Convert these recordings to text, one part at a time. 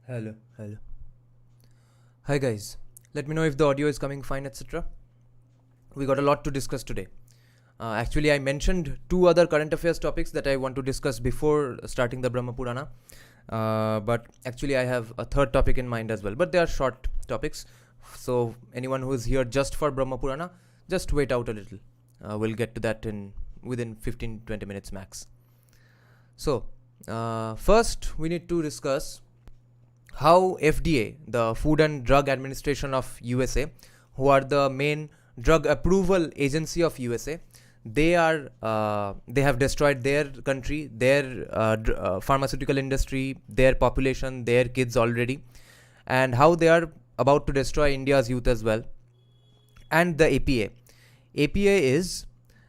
Hello. Hi guys. Let me know if the audio is coming fine, etc. We got a lot to discuss today. Actually, I mentioned two other current affairs topics that I want to discuss before starting the Brahma Purana. But actually, I have a third topic in mind as well. But they are short topics. So anyone who is here just for Brahma Purana, just wait out a little. We'll get to that within 15-20 minutes max. So first, we need to discuss how FDA, the Food and Drug Administration of USA, who are the main drug approval agency of USA, they have destroyed their country, their pharmaceutical industry, their population, their kids already, and how they are about to destroy India's youth as well. And the APA. APA is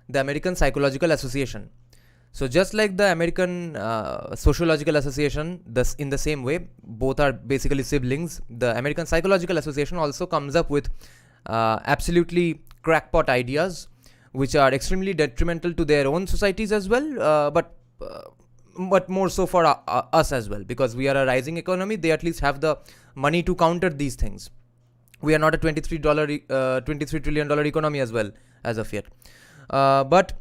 the American Psychological Association. So just like the American Sociological Association, in the same way, both are basically siblings. The American Psychological Association also comes up with absolutely crackpot ideas, which are extremely detrimental to their own societies as well, but more so for us as well, because we are a rising economy. They at least have the money to counter these things. We are not a $23 trillion economy as well as of yet. But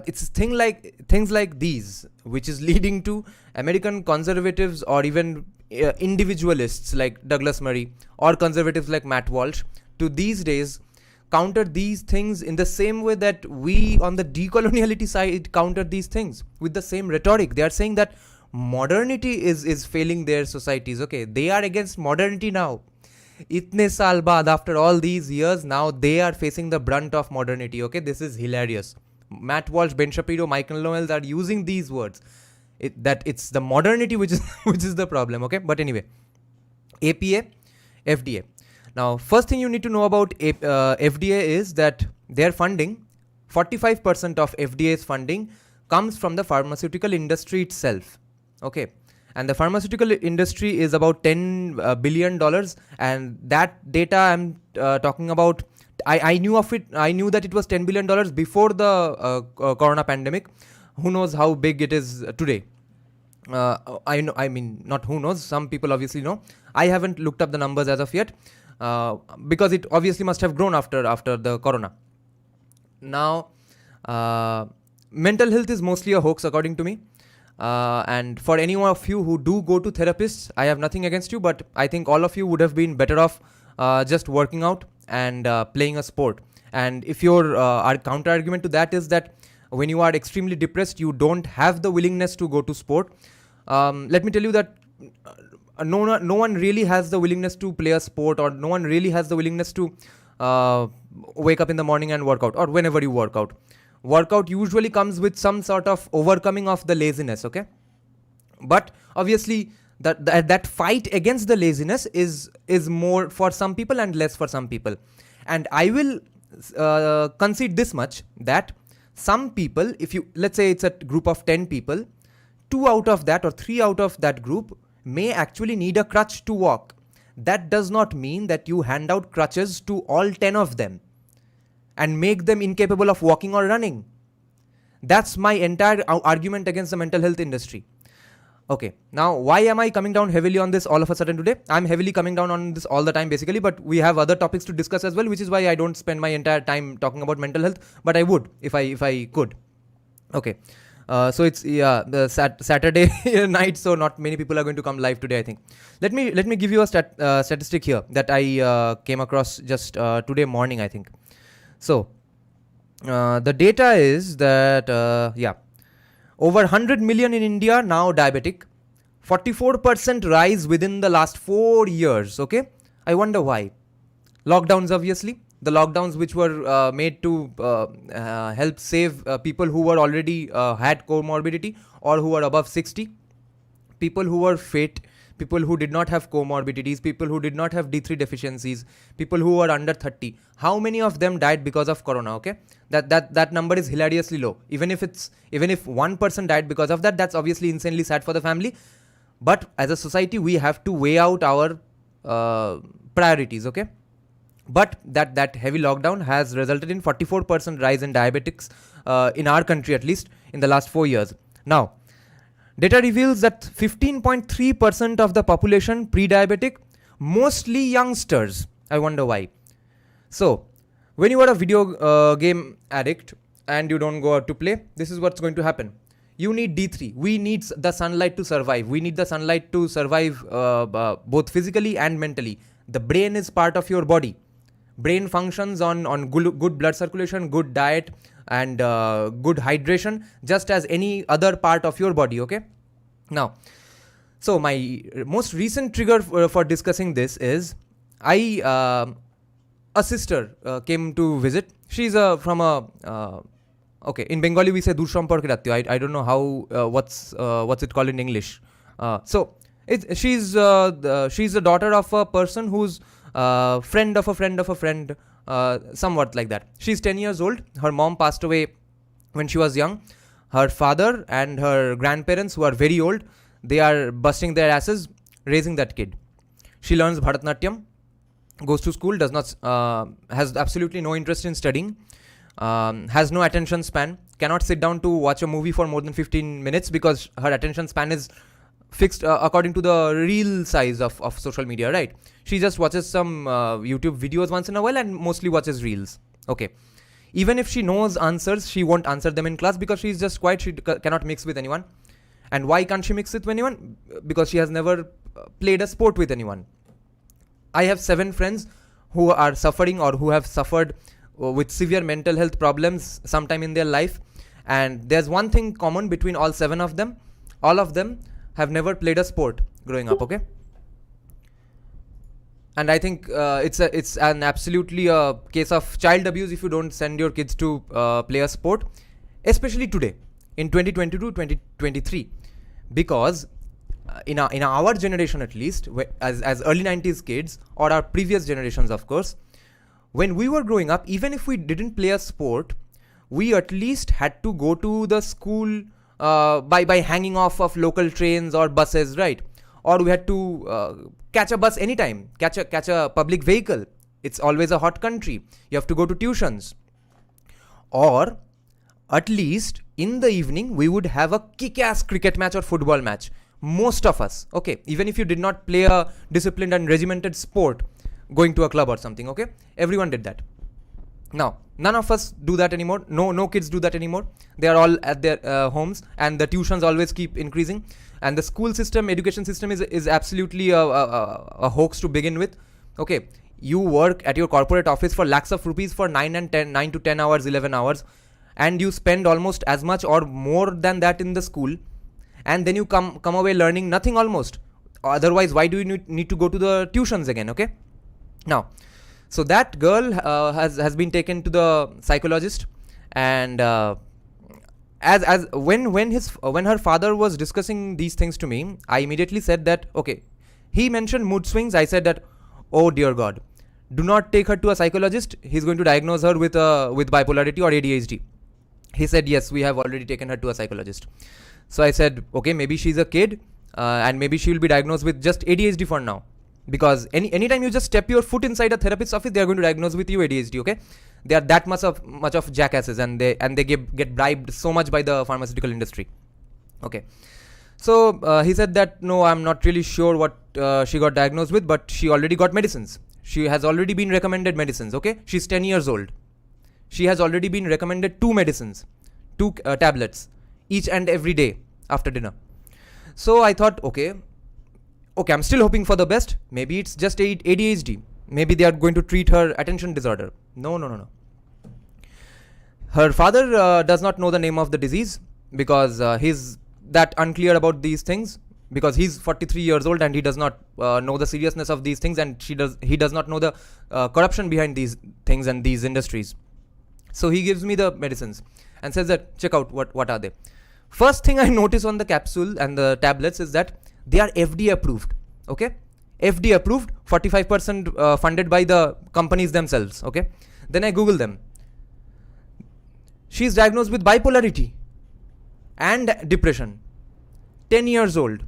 it's things like these which is leading to American conservatives or even individualists like Douglas Murray or conservatives like Matt Walsh to these days counter these things in the same way that we on the decoloniality side counter these things with the same rhetoric. They are saying that modernity is failing their societies. Okay, they are against modernity now. Itne saal baad, after all these years, now they are facing the brunt of modernity. Okay, this is hilarious. Matt Walsh, Ben Shapiro, Michael Noel are using these words. That it's the modernity which is the problem. Okay, but anyway, APA, FDA. Now, first thing you need to know about FDA is that their funding, 45% of FDA's funding comes from the pharmaceutical industry itself. Okay. And the pharmaceutical industry is about $10 billion. And that data I'm talking about, I knew of it. I knew that it was $10 billion before the corona pandemic. Who knows how big it is today? I know. I mean, not who knows. Some people obviously know. I haven't looked up the numbers as of yet because it obviously must have grown after the corona. Now, mental health is mostly a hoax according to me. And for any one of you who do go to therapists, I have nothing against you, but I think all of you would have been better off just working out and playing a sport. And if your counter argument to that is that when you are extremely depressed, you don't have the willingness to go to sport, let me tell you that no one really has the willingness to play a sport, or no one really has the willingness to wake up in the morning and work out, or whenever you work out. Workout usually comes with some sort of overcoming of the laziness, okay? But obviously that fight against the laziness is more for some people and less for some people. And I will concede this much, that some people, if you, let's say it's a group of 10 people, 2 out of that or 3 out of that group may actually need a crutch to walk. That does not mean that you hand out crutches to all 10 of them and make them incapable of walking or running. That's my entire argument against the mental health industry. Okay, now why am I coming down heavily on this all of a sudden today? I'm heavily coming down on this all the time basically, but we have other topics to discuss as well, which is why I don't spend my entire time talking about mental health, but I would if I could. Okay, so it's the Saturday night, so not many people are going to come live today, I think. Let me give you a statistic here that I came across just today morning, I think. So, the data is that, over 100 million in India now diabetic, 44% rise within the last 4 years, okay? I wonder why. Lockdowns, obviously. The lockdowns which were made to help save people who were already had comorbidity or who were above 60, people who were fit, people who did not have comorbidities, people who did not have D3 deficiencies, people who were under 30. How many of them died because of corona? Okay, that number is hilariously low. Even if 1% died because of that, that's obviously insanely sad for the family. But as a society, we have to weigh out our priorities. Okay, but that heavy lockdown has resulted in 44% rise in diabetics in our country, at least in the last 4 years. Now, Data reveals that 15.3% of the population pre-diabetic, mostly youngsters. I wonder why. So, when you are a video game addict and you don't go out to play, this is what's going to happen. You need D3. We need the sunlight to survive. We need the sunlight to survive both physically and mentally. The brain is part of your body. Brain functions on good blood circulation, good diet, and good hydration, just as any other part of your body, okay? Now, so my most recent trigger for discussing this is, a sister came to visit. She's from a, okay, in Bengali we say dur সম্পর্কে আত্মীয়. I don't know how, what's it called in English. So, she's the daughter of a person who's friend of a friend of a friend, somewhat like that. She's 10 years old. Her mom passed away when she was young. Her father and her grandparents, who are very old, they are busting their asses raising that kid. She learns Bharatanatyam, goes to school, does not has absolutely no interest in studying, has no attention span, cannot sit down to watch a movie for more than 15 minutes because her attention span is fixed according to the real size of social media, right? She just watches some YouTube videos once in a while and mostly watches reels. Okay. Even if she knows answers, she won't answer them in class because she's just quiet. She cannot mix with anyone. And why can't she mix with anyone? Because she has never played a sport with anyone. I have 7 friends who are suffering or who have suffered with severe mental health problems sometime in their life. And there's one thing common between all 7 of them. All of them have never played a sport growing up, okay? And I think it's an absolutely a case of child abuse if you don't send your kids to play a sport, especially today in 2022, 2023, because in our generation at least, as early 90s kids or our previous generations, of course, when we were growing up, even if we didn't play a sport, we at least had to go to the school by hanging off of local trains or buses, right? Or we had to catch a bus anytime, catch a public vehicle. It's always a hot country. You have to go to tuitions. Or at least in the evening, we would have a kick-ass cricket match or football match. Most of us, okay? Even if you did not play a disciplined and regimented sport, going to a club or something, okay? Everyone did that. Now, none of us do that anymore. No kids do that anymore. They are all at their homes, and the tuitions always keep increasing. And the school system, education system is absolutely a hoax to begin with. Okay, you work at your corporate office for lakhs of rupees for 9 to 10 hours, 11 hours, and you spend almost as much or more than that in the school, and then you come away learning nothing almost. Otherwise, why do you need to go to the tuitions again? Okay, now. So that girl has been taken to the psychologist, and when her father was discussing these things to me, I immediately said that, okay, he mentioned mood swings. I said that, oh dear God, do not take her to a psychologist. He's going to diagnose her with bipolarity or ADHD. He said, yes, we have already taken her to a psychologist. So I said, okay, maybe she's a kid, and maybe she will be diagnosed with just ADHD for now. Because anytime you just step your foot inside a therapist's office, they are going to diagnose with you ADHD, okay? They are that much of jackasses, and they get bribed so much by the pharmaceutical industry. Okay. So he said that, no, I'm not really sure what she got diagnosed with, but she already got medicines. She has already been recommended medicines, okay? She's 10 years old. She has already been recommended 2 medicines, 2 tablets, each and every day after dinner. So I thought, okay, I'm still hoping for the best. Maybe it's just ADHD. Maybe they are going to treat her attention disorder. No. Her father does not know the name of the disease because he's that unclear about these things, because he's 43 years old and he does not know the seriousness of these things, and he does not know the corruption behind these things and these industries. So he gives me the medicines and says that, check out what are they. First thing I notice on the capsule and the tablets is that they are FDA approved, okay? FDA approved, 45% funded by the companies themselves, okay? Then I Google them. She's diagnosed with bipolarity and depression, 10 years old.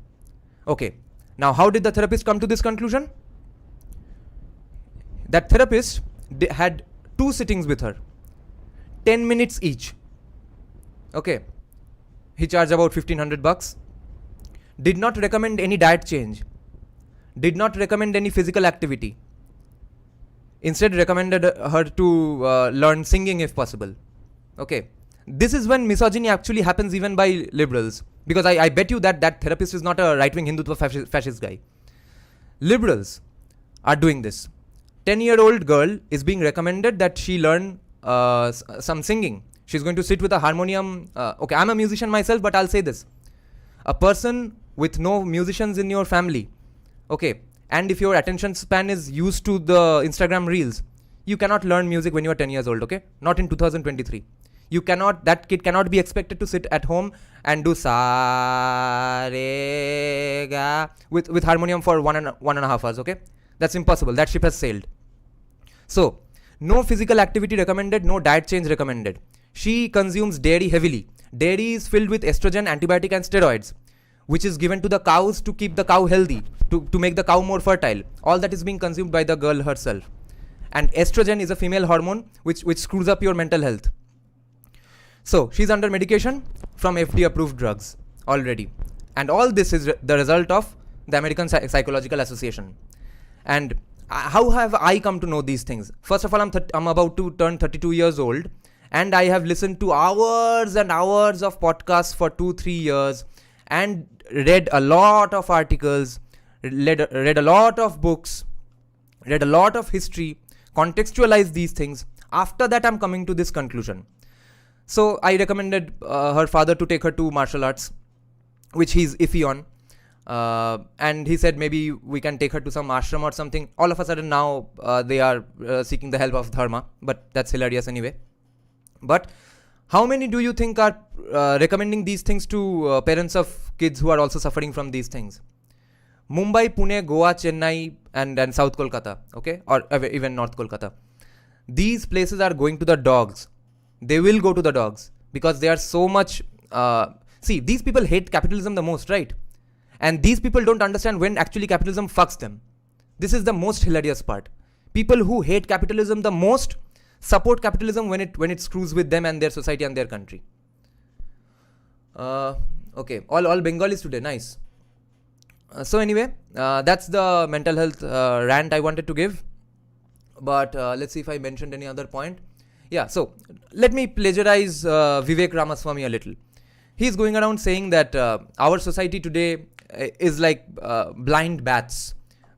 Okay, now how did the therapist come to this conclusion? That therapist had 2 sittings with her, 10 minutes each. Okay, he charged about $1,500. did not recommend any diet change, did not recommend any physical activity. Instead, recommended her to learn singing if possible. Okay. This is when misogyny actually happens even by liberals. Because I bet you that therapist is not a right-wing Hindutva fascist guy. Liberals are doing this. 10-year-old girl is being recommended that she learn some singing. She's going to sit with a harmonium. Okay, I'm a musician myself, but I'll say this. A person with no musicians in your family, okay, and if your attention span is used to the Instagram reels, you cannot learn music when you are 10 years old, okay? Not in 2023. That kid cannot be expected to sit at home and do sa re ga with harmonium for one and a half hours, okay? That's impossible. That ship has sailed. So, no physical activity recommended, no diet change recommended. She consumes dairy heavily. Dairy is filled with estrogen, antibiotic and steroids, which is given to the cows to keep the cow healthy, to make the cow more fertile. All that is being consumed by the girl herself. And estrogen is a female hormone which screws up your mental health. So, she's under medication from FDA approved drugs already. And all this is the result of the American Psychological Association. And how have I come to know these things? First of all, I'm about to turn 32 years old, and I have listened to hours and hours of podcasts for 2-3 years and read a lot of articles, read a lot of books, read a lot of history, contextualized these things. After that, I'm coming to this conclusion. So I recommended her father to take her to martial arts, which he's iffy on. And he said maybe we can take her to some ashram or something. All of a sudden now they are seeking the help of dharma, but that's hilarious anyway. But how many do you think are recommending these things to parents of kids who are also suffering from these things? Mumbai, Pune, Goa, Chennai and South Kolkata, okay, or even North Kolkata. These places are going to the dogs. They will go to the dogs because they are so much... see, these people hate capitalism the most, right? And these people don't understand when actually capitalism fucks them. This is the most hilarious part. People who hate capitalism the most support capitalism when it screws with them and their society and their country. Okay, all Bengalis today, nice. So anyway, that's the mental health rant I wanted to give. But let's see if I mentioned any other point. Yeah, so let me plagiarize Vivek Ramaswamy a little. He's going around saying that our society today is like blind bats.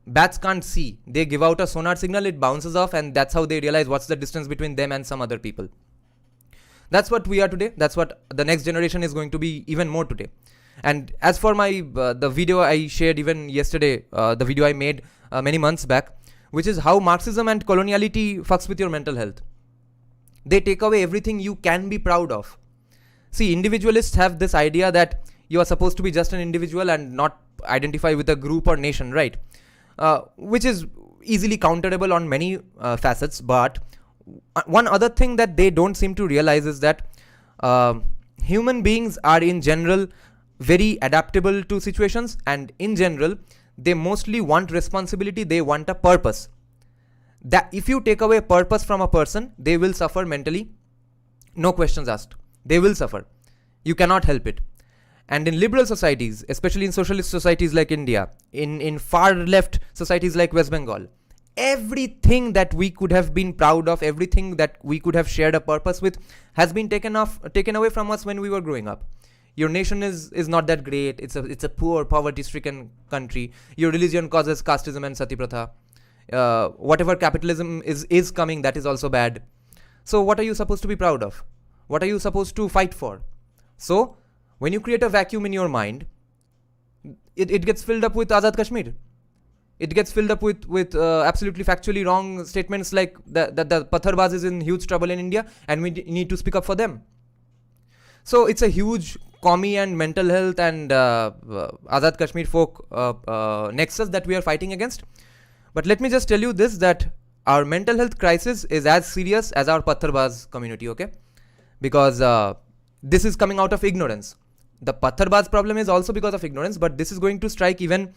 Bats can't see. They give out a sonar signal, it bounces off, and that's how they realize what's the distance between them and some other people. That's what we are today. That's what the next generation is going to be even more today. And as for my the video I shared even yesterday, the video I made many months back, which is how Marxism and coloniality fucks with your mental health. They take away everything you can be proud of. See, individualists have this idea that you are supposed to be just an individual and not identify with a group or nation, right? Which is easily counterable on many facets. But one other thing that they don't seem to realize is that human beings are in general very adaptable to situations, and in general, they mostly want responsibility, they want a purpose. That if you take away purpose from a person, they will suffer mentally. No questions asked. They will suffer. You cannot help it. And in liberal societies, especially in socialist societies like India, in far left societies like West Bengal, everything that we could have been proud of, everything that we could have shared a purpose with, has been taken away from us when we were growing up. Your nation is not that great. It's a poor, poverty-stricken country. Your religion causes casteism and sati pratha. Whatever capitalism is coming, that is also bad. So what are you supposed to be proud of? What are you supposed to fight for? So when you create a vacuum in your mind, it gets filled up with Azad Kashmir. It gets filled up with absolutely factually wrong statements like that the Patharbaz is in huge trouble in India and we need to speak up for them. So it's a huge commie and mental health and Azad Kashmir folk nexus that we are fighting against. But let me just tell you this, that our mental health crisis is as serious as our Patharbaz community, okay? Because this is coming out of ignorance. The Patharbaz problem is also because of ignorance, but this is going to strike even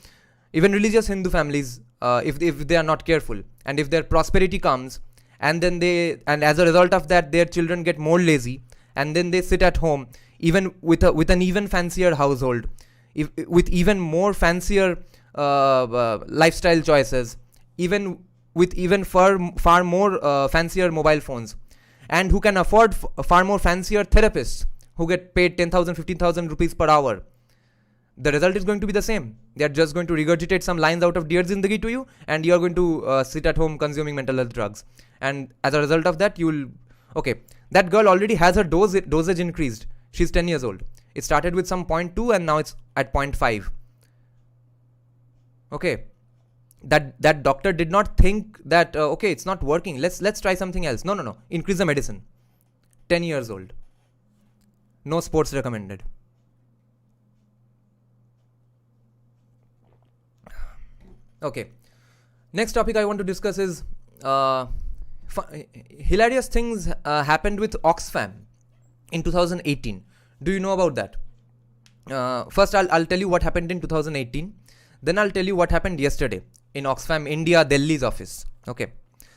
religious Hindu families if they are not careful. And if their prosperity comes, and as a result of that, their children get more lazy, and then they sit at home, even with an even fancier household, with even more fancier lifestyle choices, even with even far more fancier mobile phones, and who can afford far more fancier therapists who get paid 10,000, 15,000 rupees per hour. The result is going to be the same. They are just going to regurgitate some lines out of Dear Zindagi to you, and you are going to sit at home consuming mental health drugs. And as a result of that, that girl already has her dosage increased. She's 10 years old. It started with some 0.2 and now it's at 0.5. Okay. That doctor did not think that, it's not working. Let's try something else. No. Increase the medicine. 10 years old. No sports recommended. Okay. Next topic I want to discuss is hilarious things happened with Oxfam in 2018. Do you know about that? First, I'll tell you what happened in 2018. Then I'll tell you what happened yesterday in Oxfam India, Delhi's office. Okay.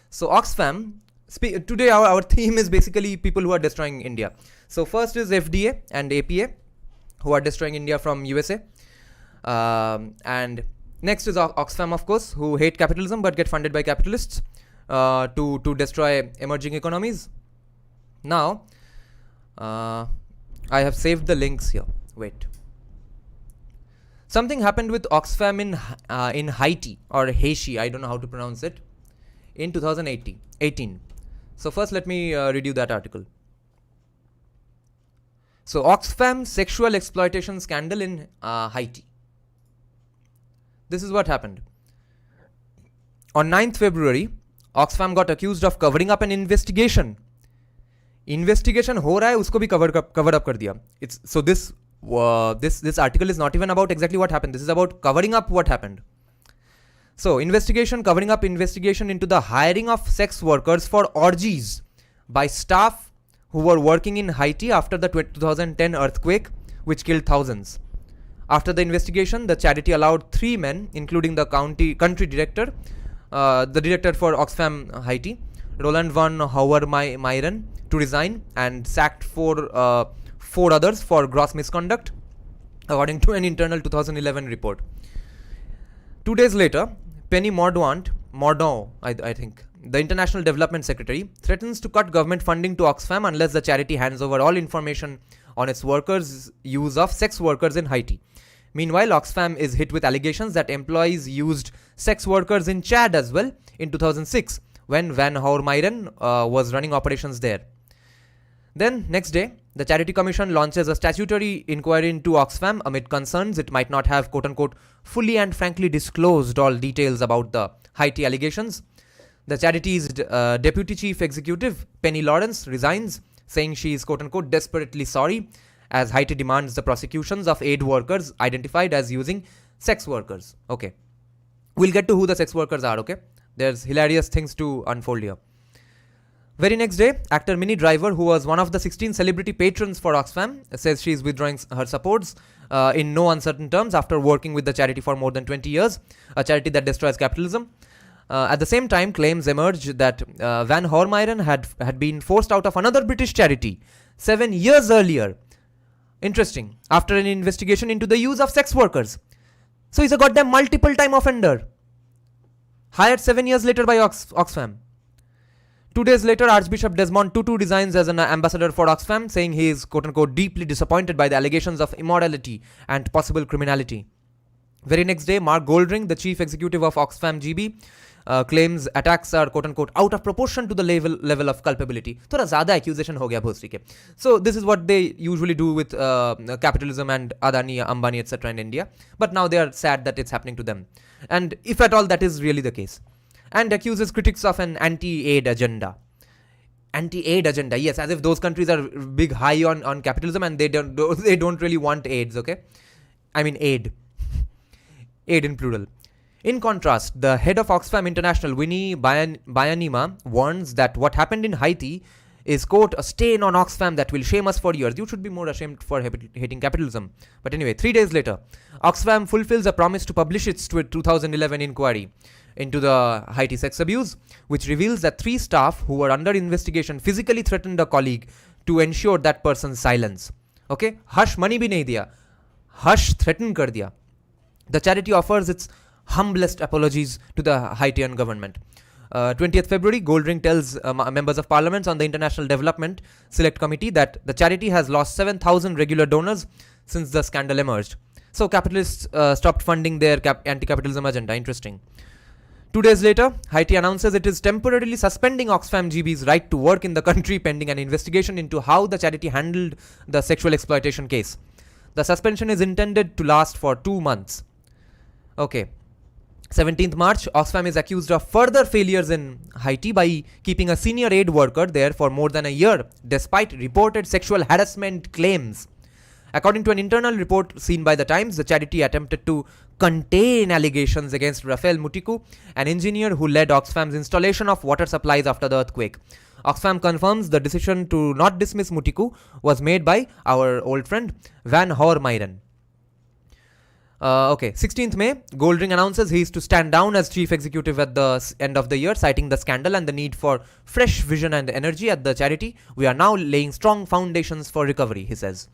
So Oxfam, today our theme is basically people who are destroying India. So first is FDA and APA, who are destroying India from USA. And next is Oxfam, of course, who hate capitalism but get funded by capitalists to destroy emerging economies. Now, I have saved the links here. Wait. Something happened with Oxfam in Haiti or Haiti, I don't know how to pronounce it, in 2018. So first let me read you that article. So Oxfam sexual exploitation scandal in Haiti. This is what happened. On 9th February, Oxfam got accused of covering up an investigation. Investigation हो रहा है, उसको भी covered up कर दिया. This article is not even about exactly what happened. This is about covering up what happened. So, covering up investigation into the hiring of sex workers for orgies by staff who were working in Haiti after the 2010 earthquake, which killed thousands. After the investigation, the charity allowed 3 men, including the country director, the director for Oxfam Haiti, Roland van Houwer-Myren, to resign, and sacked 4 others for gross misconduct, according to an internal 2011 report. 2 days later, Penny Mordaunt, I think, the International Development Secretary, threatens to cut government funding to Oxfam unless the charity hands over all information on its workers' use of sex workers in Haiti. Meanwhile, Oxfam is hit with allegations that employees used sex workers in Chad as well in 2006, when Van Houwer-Myren was running operations there. Then, next day, the Charity Commission launches a statutory inquiry into Oxfam amid concerns it might not have quote-unquote fully and frankly disclosed all details about the Haiti allegations. The charity's deputy chief executive, Penny Lawrence, resigns, saying she is quote-unquote desperately sorry as Haiti demands the prosecutions of aid workers identified as using sex workers. Okay. We'll get to who the sex workers are, okay? There's hilarious things to unfold here. Very next day, actor Minnie Driver, who was one of the 16 celebrity patrons for Oxfam, says she is withdrawing her supports in no uncertain terms after working with the charity for more than 20 years, a charity that destroys capitalism. At the same time, claims emerged that Van Houwer-Myren had been forced out of another British charity 7 years earlier. Interesting. After an investigation into the use of sex workers. So he's a goddamn multiple time offender. Hired 7 years later by Oxfam. 2 days later, Archbishop Desmond Tutu resigns as an ambassador for Oxfam, saying he is quote-unquote deeply disappointed by the allegations of immorality and possible criminality. Very next day, Mark Goldring, the chief executive of Oxfam GB, claims attacks are quote-unquote out of proportion to the level of culpability. थोड़ा ज़्यादा accusation हो गया भोसरी के. So this is what they usually do with capitalism and Adani, Ambani, etc. in India. But now they are sad that it's happening to them. And if at all that is really the case. And accuses critics of an anti-aid agenda. Anti-aid agenda, yes, as if those countries are big high on capitalism and they don't really want AIDS, okay? I mean aid. Aid in plural. In contrast, the head of Oxfam International, Winnie Byanyima, warns that what happened in Haiti is, quote, a stain on Oxfam that will shame us for years. You should be more ashamed for hating capitalism. But anyway, 3 days later, Oxfam fulfills a promise to publish its 2011 inquiry into the Haiti sex abuse, which reveals that 3 staff who were under investigation physically threatened a colleague to ensure that person's silence. Okay? Hush money bhi nahi diya. hush threaten kar diya. The charity offers its humblest apologies to the Haitian government. 20th February, Goldring tells members of parliament on the International Development Select Committee that the charity has lost 7,000 regular donors since the scandal emerged. So capitalists stopped funding their anti-capitalism agenda. Interesting. 2 days later, Haiti announces it is temporarily suspending Oxfam GB's right to work in the country pending an investigation into how the charity handled the sexual exploitation case. The suspension is intended to last for 2 months. Okay. 17th March, Oxfam is accused of further failures in Haiti by keeping a senior aid worker there for more than a year, despite reported sexual harassment claims. According to an internal report seen by The Times, the charity attempted to contain allegations against Rafael Mutiku, an engineer who led Oxfam's installation of water supplies after the earthquake. Oxfam confirms the decision to not dismiss Mutiku was made by our old friend Van Hormeyren. 16th May, Goldring announces he is to stand down as chief executive at the end of the year, citing the scandal and the need for fresh vision and energy at the charity. We are now laying strong foundations for recovery, he says.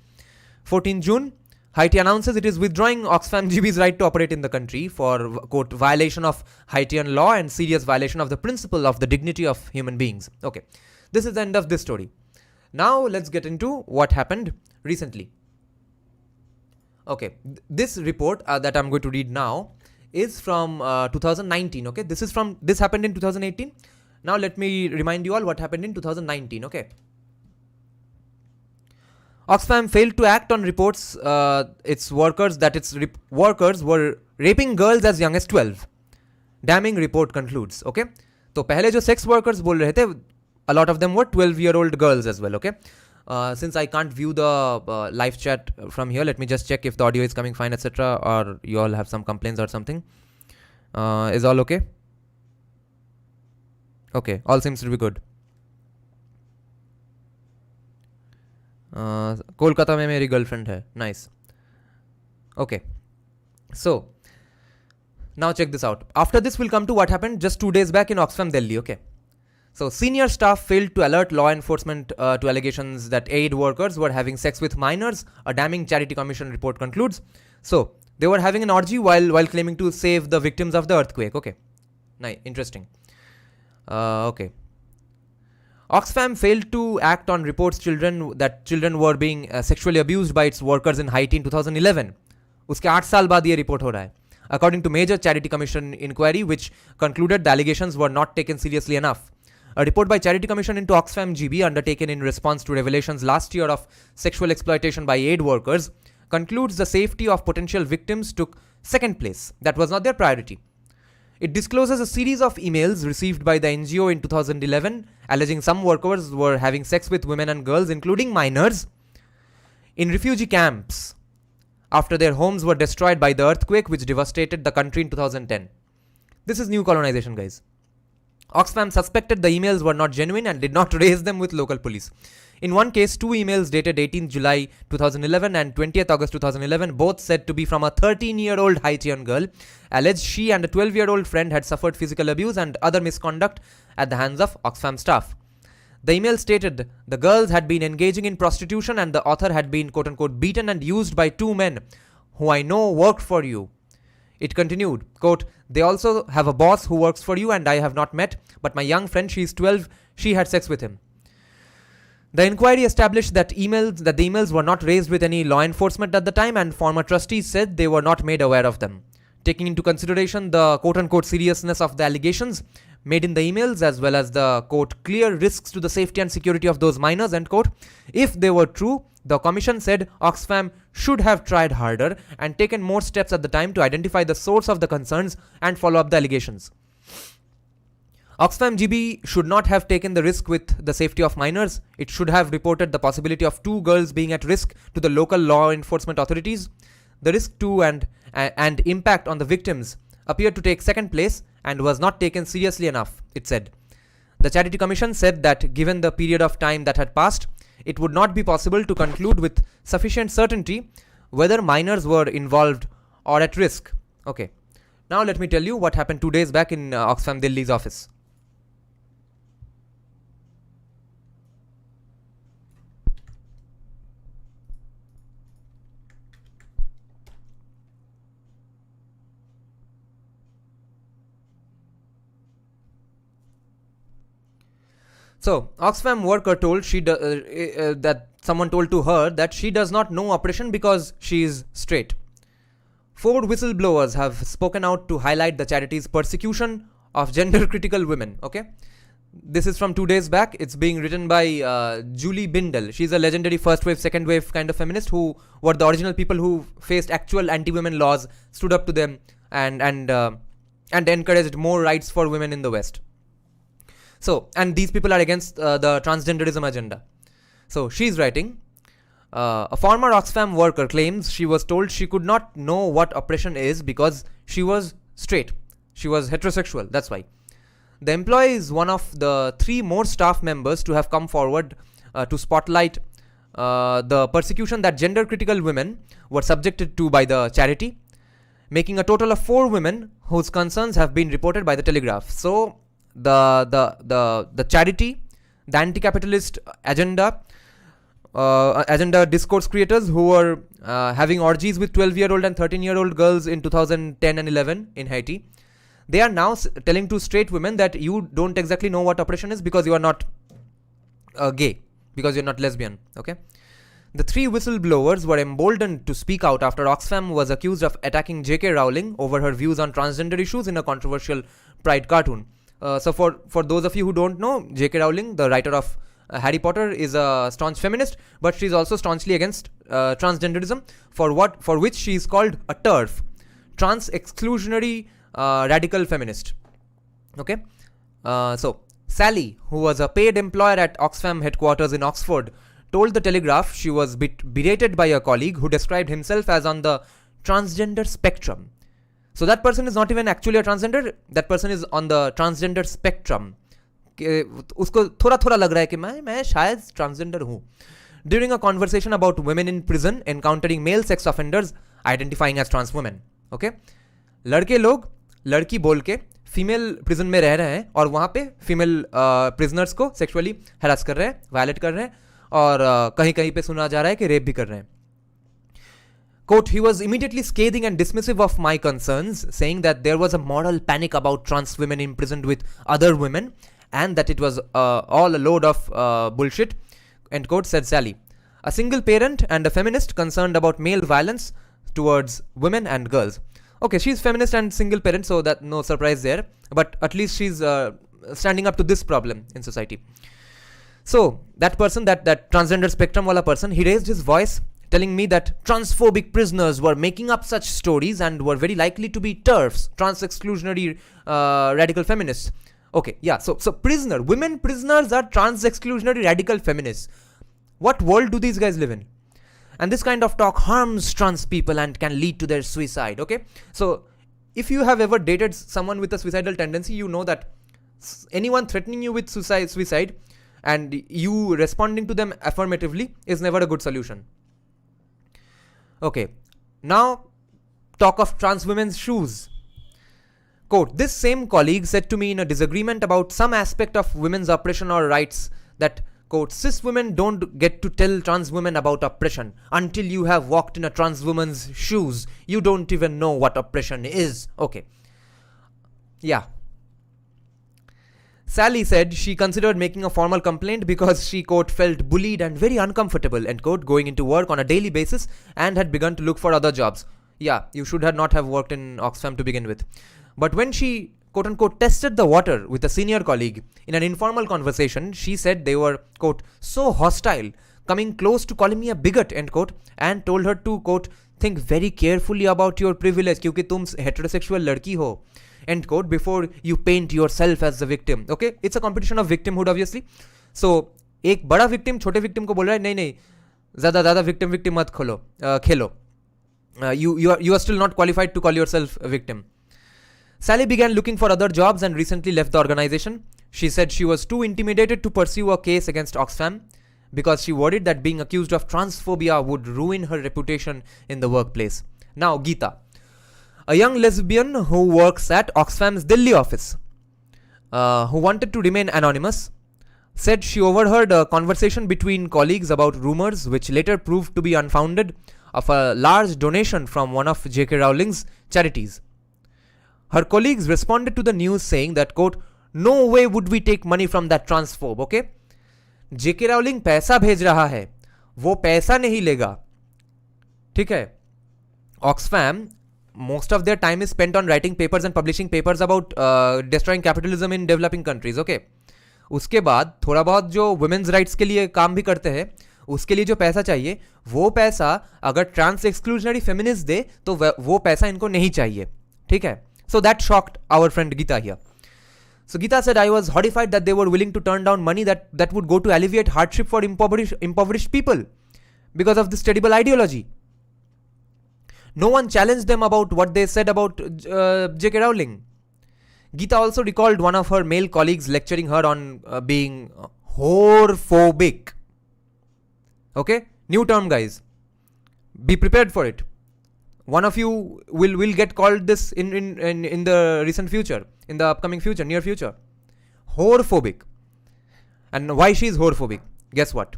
14th June, Haiti announces it is withdrawing Oxfam GB's right to operate in the country for, quote, violation of Haitian law and serious violation of the principle of the dignity of human beings. Okay, this is the end of this story. Now let's get into what happened recently. Okay, this report that I'm going to read now is from 2019. Okay, this happened in 2018. Now let me remind you all what happened in 2019. Okay, Oxfam failed to act on reports its workers that its workers were raping girls as young as 12. Damning report concludes. Okay, तो पहले जो sex workers बोल रहे थे, a lot of them were 12-year-old girls as well. Okay. Since I can't view the live chat from here, let me just check if the audio is coming fine, etc. Or you all have some complaints or something. Is all okay? Okay, all seems to be good. Kolkata में मेरी girlfriend है. Nice. Okay. So, now check this out. After this, we'll come to what happened just 2 days back in Oxfam, Delhi. Okay. So, senior staff failed to alert law enforcement to allegations that aid workers were having sex with minors, a damning charity commission report concludes. So, they were having an orgy while claiming to save the victims of the earthquake. Okay. Nice. Interesting. Okay. Oxfam failed to act on reports that children were being sexually abused by its workers in Haiti in 2011. उसके 8 साल बाद ये report हो रहा है. According to major charity commission inquiry, which concluded the allegations were not taken seriously enough. A report by Charity Commission into Oxfam GB, undertaken in response to revelations last year of sexual exploitation by aid workers, concludes the safety of potential victims took second place. That was not their priority. It discloses a series of emails received by the NGO in 2011 alleging some workers were having sex with women and girls, including minors, in refugee camps after their homes were destroyed by the earthquake which devastated the country in 2010. This is new colonization, guys. Oxfam suspected the emails were not genuine and did not raise them with local police. In one case, 2 emails dated 18th July 2011 and 20th August 2011, both said to be from a 13-year-old Haitian girl, alleged she and a 12-year-old friend had suffered physical abuse and other misconduct at the hands of Oxfam staff. The email stated the girls had been engaging in prostitution and the author had been quote-unquote beaten and used by 2 men who I know worked for you. It continued, quote, they also have a boss who works for you and I have not met, but my young friend, she is 12, she had sex with him. The inquiry established that the emails were not raised with any law enforcement at the time and former trustees said they were not made aware of them. Taking into consideration the quote-unquote seriousness of the allegations made in the emails as well as the, quote, clear risks to the safety and security of those minors, end quote, if they were true, the commission said Oxfam should have tried harder and taken more steps at the time to identify the source of the concerns and follow up the allegations. Oxfam GB should not have taken the risk with the safety of minors. It should have reported the possibility of 2 girls being at risk to the local law enforcement authorities. The risk to and impact on the victims appeared to take second place and was not taken seriously enough, it said. The Charity Commission said that given the period of time that had passed, it would not be possible to conclude with sufficient certainty whether minors were involved or at risk. Okay. Now let me tell you what happened 2 days back in Oxfam Delhi's office. So, Oxfam worker told that someone told to her that she does not know oppression because she is straight. 4 whistleblowers have spoken out to highlight the charity's persecution of gender-critical women. Okay, this is from 2 days back. It's being written by Julie Bindel. She's a legendary first wave, second wave kind of feminist who were the original people who faced actual anti-women laws, stood up to them, and encouraged more rights for women in the West. So, and these people are against the transgenderism agenda. So, she's writing, a former Oxfam worker claims she was told she could not know what oppression is because she was straight. She was heterosexual, that's why. The employee is one of the 3 more staff members to have come forward to spotlight the persecution that gender-critical women were subjected to by the charity, making a total of 4 women whose concerns have been reported by the Telegraph. So, the charity, the anti-capitalist agenda discourse creators who were having orgies with 12-year-old and 13-year-old girls in 2010 and 11 in Haiti, they are now telling to straight women that you don't exactly know what oppression is because you are not gay, because you're not lesbian. Okay. The 3 whistleblowers were emboldened to speak out after Oxfam was accused of attacking J.K. Rowling over her views on transgender issues in a controversial Pride cartoon. So for those of you who don't know, J.K. Rowling, the writer of Harry Potter, is a staunch feminist, but she's also staunchly against transgenderism, for which she is called a TERF, trans exclusionary radical feminist. Okay, so Sally, who was a paid employer at Oxfam headquarters in Oxford, told the Telegraph she was berated by a colleague who described himself as on the transgender spectrum. So that person is not even actually a transgender, that person is on the transgender spectrum. उसको थोड़ा थोड़ा लग रहा है कि मैं शायद transgender हूँ. During a conversation about women in prison encountering male sex offenders identifying as trans women. Okay, लड़के लोग लड़की बोल के फीमेल प्रिजन में रह रहे हैं और वहाँ पे फीमेल प्रिजनर्स को सेक्सुअली हैरास कर रहे हैं, वायलेट कर रहे हैं, और कहीं कहीं पे सुना जा रहा है कि रेप भी कर रहे हैं. Quote, he was immediately scathing and dismissive of my concerns, saying that there was a moral panic about trans women imprisoned with other women and that it was all a load of bullshit, end quote, said Sally, a single parent and a feminist concerned about male violence towards women and girls. Okay, she's feminist and single parent, so that no surprise there, but at least she's standing up to this problem in society. So that person, that transgender spectrum wala person, he raised his voice telling me that transphobic prisoners were making up such stories and were very likely to be TERFs, trans exclusionary radical feminists. Okay, yeah, so women prisoners are trans exclusionary radical feminists. What world do these guys live in? And this kind of talk harms trans people and can lead to their suicide. Okay, so if you have ever dated someone with a suicidal tendency, you know that anyone threatening you with suicide and you responding to them affirmatively is never a good solution. Okay, now talk of trans women's shoes. Quote, this same colleague said to me in a disagreement about some aspect of women's oppression or rights that, quote, cis women don't get to tell trans women about oppression. Until you have walked in a trans woman's shoes, you don't even know what oppression is. Okay. Yeah. Sally said she considered making a formal complaint because she, quote, felt bullied and very uncomfortable, end quote, going into work on a daily basis and had begun to look for other jobs. Yeah, you should not have worked in Oxfam to begin with. But when she, quote unquote, tested the water with a senior colleague in an informal conversation, she said they were, quote, so hostile, coming close to calling me a bigot, end quote, and told her to, quote, think very carefully about your privilege क्योंकि तुम heterosexual लड़की हो, end quote, before you paint yourself as the victim. Okay, it's a competition of victimhood obviously. So एक बड़ा victim छोटे victim को बोल रहा है नहीं नहीं ज़्यादा victim मत खेलो. You are still not qualified to call yourself a victim. Sally began looking for other jobs and recently left the organization. She said she was too intimidated to pursue a case against Oxfam because she worried that being accused of transphobia would ruin her reputation in the workplace. Now, Geeta, a young lesbian who works at Oxfam's Delhi office, who wanted to remain anonymous, said she overheard a conversation between colleagues about rumors, which later proved to be unfounded, of a large donation from one of J.K. Rowling's charities. Her colleagues responded to the news saying that, quote, no way would we take money from that transphobe, okay? JK Rowling पैसा भेज रहा है, वो पैसा नहीं लेगा, ठीक है. Oxfam, most of their time is spent on writing papers and publishing papers about destroying capitalism in developing countries. Okay. उसके बाद थोड़ा बहुत जो वुमेन्स राइट्स के लिए काम भी करते हैं, उसके लिए जो पैसा चाहिए, वो पैसा अगर ट्रांस एक्सक्लूजनरी फेमिनिस्ट दे तो वो पैसा इनको नहीं चाहिए, ठीक है. So that shocked our friend Gita here. So Gita said, I was horrified that they were willing to turn down money that would go to alleviate hardship for impoverished people because of this terrible ideology. No one challenged them about what they said about J.K. Rowling. Gita also recalled one of her male colleagues lecturing her on being whorephobic. Okay? New term, guys. Be prepared for it. One of you will get called this in the recent future, in the upcoming future, near future. Whorephobic. And why she is whorephobic? Guess what?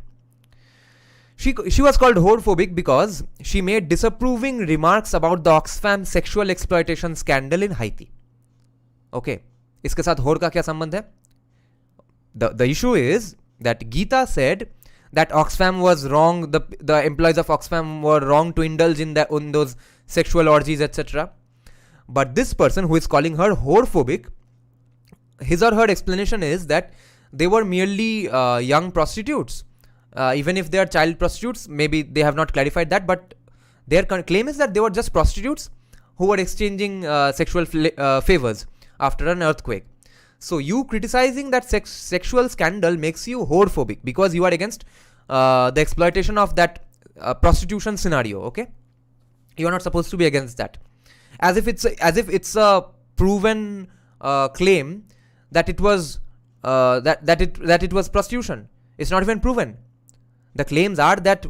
She was called whorephobic because she made disapproving remarks about the Oxfam sexual exploitation scandal in Haiti. Okay. इसके साथ whore का क्या संबंध है? The issue is that Gita said that Oxfam was wrong, the employees of Oxfam were wrong to indulge in those sexual orgies, etc. But this person who is calling her whorephobic, his or her explanation is that they were merely young prostitutes. Even if they are child prostitutes, maybe they have not clarified that, but their claim is that they were just prostitutes who were exchanging sexual favors after an earthquake. So you criticizing that sexual scandal makes you whorephobic because you are against the exploitation of that prostitution scenario. Okay, you are not supposed to be against that, as if it's a proven claim that it was that it was prostitution. It's not even proven. The claims are that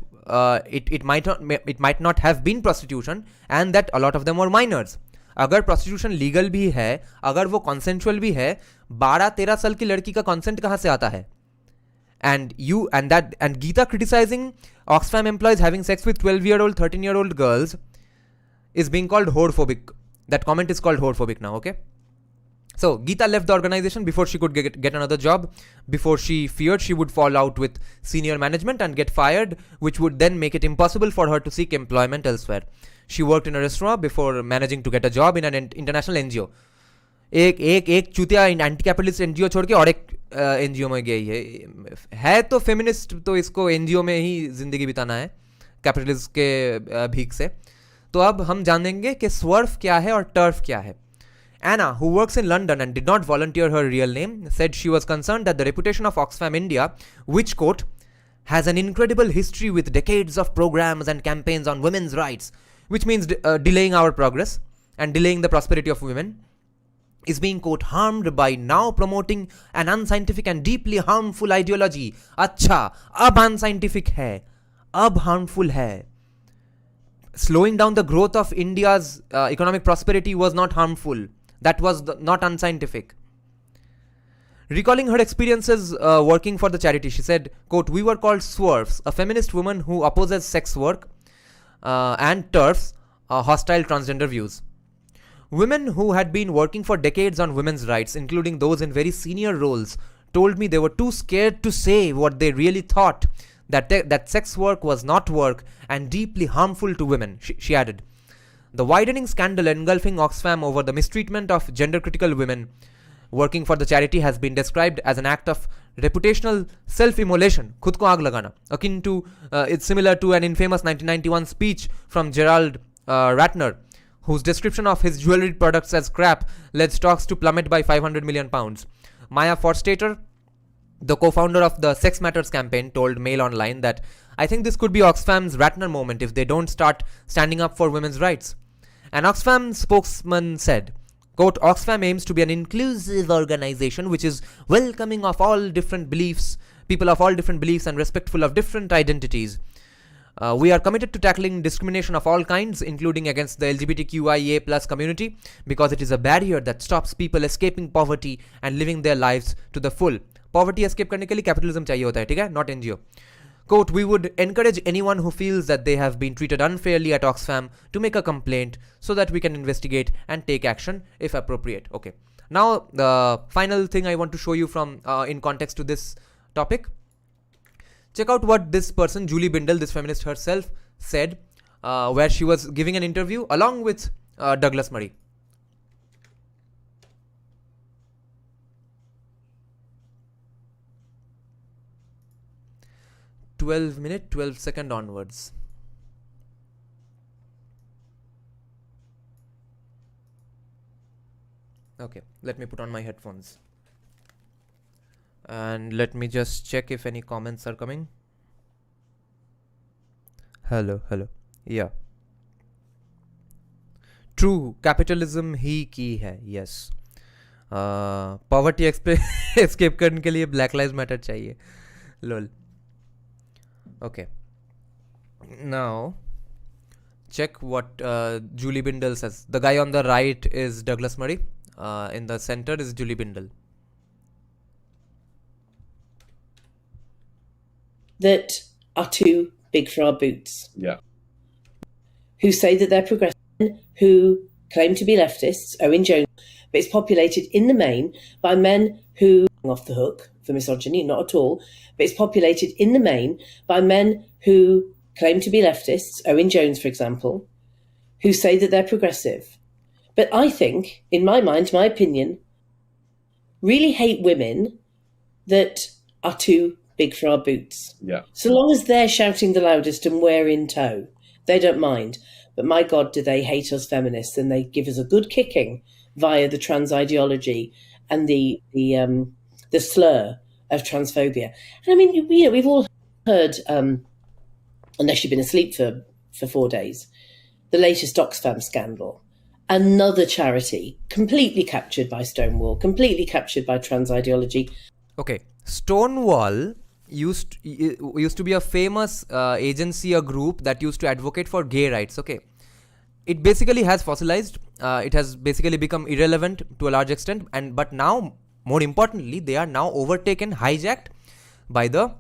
it might not have been prostitution and that a lot of them were minors. अगर prostitution legal भी है, अगर वो consensual भी है, 12-13 साल की लड़की का consent कहाँ से आता है? And Gita criticizing Oxfam employees having sex with 12-year-old, 13-year-old girls is being called whorephobic. That comment is called whorephobic now, okay? So Gita left the organization before she could get another job, before she feared she would fall out with senior management and get fired, which would then make it impossible for her to seek employment elsewhere. She worked in a restaurant before managing to get a job in an international NGO. एक चूतिया anti capitalist NGO छोड़ के और एक NGO में गई है तो फेमिनिस्ट, तो इसको एनजीओ में ही जिंदगी बिताना है कैपिटलिस्ट के भीख से. तो अब हम जानेंगे कि स्वर्फ क्या है और टर्फ क्या है. Anna, who works in London and did not volunteer her real name, said she was concerned that the reputation of Oxfam India, which, quote, has an incredible history with decades of programs and campaigns on women's rights, which means delaying our progress and delaying the prosperity of women, is being, quote, harmed by now promoting an unscientific and deeply harmful ideology. अच्छा, अब unscientific है, अब harmful है. Slowing down the growth of India's economic prosperity was not harmful. That was not unscientific. Recalling her experiences working for the charity, she said, quote, we were called swerves, a feminist woman who opposes sex work, and TERFs, hostile transgender views. Women who had been working for decades on women's rights, including those in very senior roles, told me they were too scared to say what they really thought, that sex work was not work and deeply harmful to women, she added. The widening scandal engulfing Oxfam over the mistreatment of gender-critical women working for the charity has been described as an act of reputational self-immolation, khud ko aag lagana, akin to, it's similar to an infamous 1991 speech from Gerald Ratner, whose description of his jewelry products as crap led stocks to plummet by £500 million. Maya Forstater, the co-founder of the Sex Matters campaign, told Mail Online that, I think this could be Oxfam's Ratner moment if they don't start standing up for women's rights. An Oxfam spokesman said, quote, Oxfam aims to be an inclusive organization which is welcoming of all different beliefs, people of all different beliefs and respectful of different identities. We are committed to tackling discrimination of all kinds, including against the LGBTQIA plus community, because it is a barrier that stops people escaping poverty and living their lives to the full. Poverty escape करने के लिए capitalism चाहिए होता है, ठीक है? Not NGO. Quote, we would encourage anyone who feels that they have been treated unfairly at Oxfam to make a complaint so that we can investigate and take action if appropriate. Okay. Now, the final thing I want to show you from in context to this topic. check out what this person, Julie Bindel, this feminist herself, said, where she was giving an interview along with Douglas Murray. (12-minute 12-second onwards). Okay, let me put on my headphones. And let me just check if any comments are coming. Hello. Yeah. True, capitalism ही की है. Yes. Poverty escape करने के लिए Black Lives Matter चाहिए. Lol. Okay. Now, check what Julie Bindel says. The guy on the right is Douglas Murray. In the center is Julie Bindel. That are too big for our boots. Yeah. Who say that they're progressive, who claim to be leftists, Owen Jones, but it's populated in the main by men who off the hook for misogyny, not at all, but it's populated in the main by men who claim to be leftists, Owen Jones, for example, who say that they're progressive. But I think, in my mind, my opinion, really hate women that are too big for our boots. Yeah. So long as they're shouting the loudest and we're in tow, they don't mind. But my God, do they hate us feminists, and they give us a good kicking via the trans ideology and the slur of transphobia. And I mean, we've all heard, unless you've been asleep for 4 days, the latest Oxfam scandal. Another charity completely captured by Stonewall, completely captured by trans ideology. Okay, Stonewall used to be a famous agency, a group that used to advocate for gay rights. Okay, it basically has fossilized. It has basically become irrelevant to a large extent, but now, more importantly, they are now overtaken, hijacked by the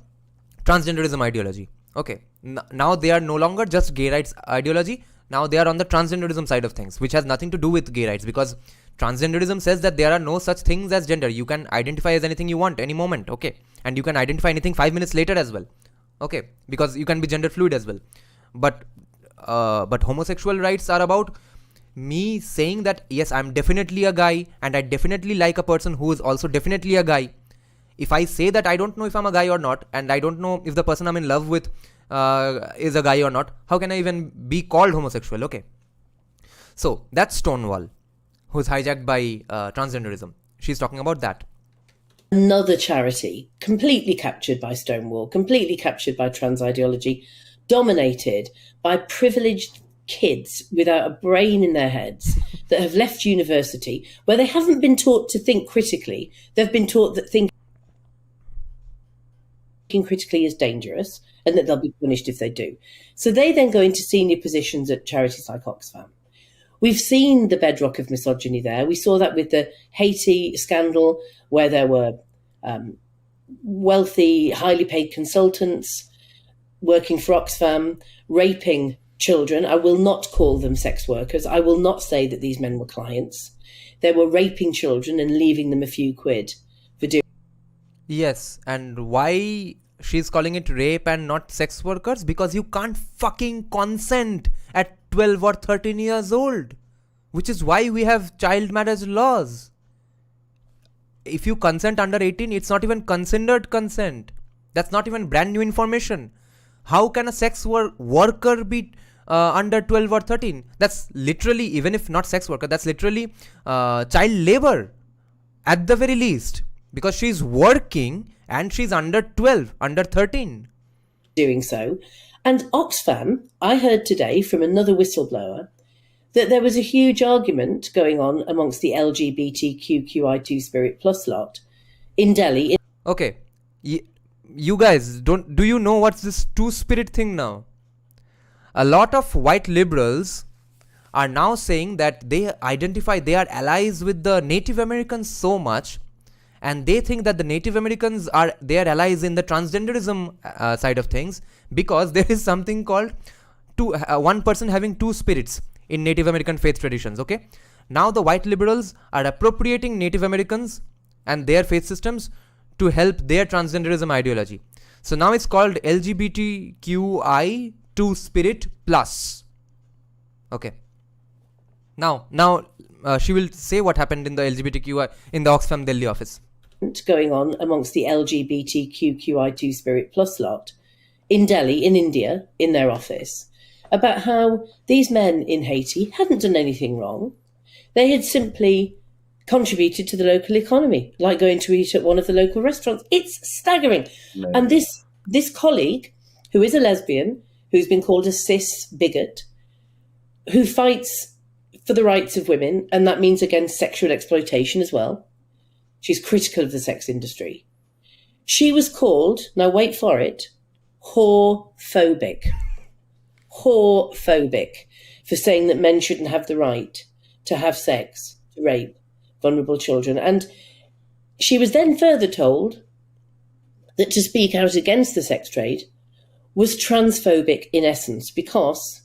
transgenderism ideology. Okay, now they are no longer just gay rights ideology. Now they are on the transgenderism side of things, which has nothing to do with gay rights, because transgenderism says that there are no such things as gender. You can identify as anything you want any moment, okay? And you can identify anything 5 minutes later as well, okay? Because you can be gender fluid as well. But homosexual rights are about me saying that, yes, I'm definitely a guy, and I definitely like a person who is also definitely a guy. If I say that I don't know if I'm a guy or not, and I don't know if the person I'm in love with is a guy or not, how can I even be called homosexual? Okay. So that's Stonewall, who's hijacked by transgenderism. She's talking about that. Another charity completely captured by Stonewall, completely captured by trans ideology, dominated by privileged kids without a brain in their heads that have left university, where they haven't been taught to think critically. They've been taught that thinking critically is dangerous and that they'll be punished if they do. So they then go into senior positions at charities like Oxfam. We've seen the bedrock of misogyny there. We saw that with the Haiti scandal, where there were wealthy, highly paid consultants working for Oxfam, raping children. I will not call them sex workers. I will not say that these men were clients. They were raping children and leaving them a few quid for doing. Yes, and why she's calling it rape and not sex workers? Because you can't fucking consent at 12 or 13 years old, which is why we have child marriage laws. If you consent under 18, it's not even considered consent. That's not even brand new information. How can a sex worker be under 12 or 13? That's literally, even if not sex worker, that's literally child labor at the very least, because she's working and she's under 12, under 13. Doing so. And Oxfam, I heard today from another whistleblower that there was a huge argument going on amongst the LGBTQI2 Spirit Plus lot in Delhi. Okay, you guys, do you know what's this two-spirit thing now? A lot of white liberals are now saying that they are allies with the Native Americans so much, and they think that the Native Americans are their allies in the transgenderism side of things, because there is something called one person having two spirits in Native American faith traditions. Okay, now the white liberals are appropriating Native Americans and their faith systems to help their transgenderism ideology. So now it's called LGBTQI2 Spirit Plus. Okay. Now she will say what happened in the LGBTQI in the Oxfam Delhi office. Going on amongst the LGBTQI2 Spirit Plus lot in Delhi, in India, in their office, about how these men in Haiti hadn't done anything wrong. They had simply contributed to the local economy, like going to eat at one of the local restaurants. It's staggering. No. And this colleague, who is a lesbian, who's been called a cis bigot, who fights for the rights of women, and that means against sexual exploitation as well. She's critical of the sex industry. She was called, now wait for it, whorephobic. Whorephobic, for saying that men shouldn't have the right to have sex, to rape vulnerable children. And she was then further told that to speak out against the sex trade was transphobic in essence, because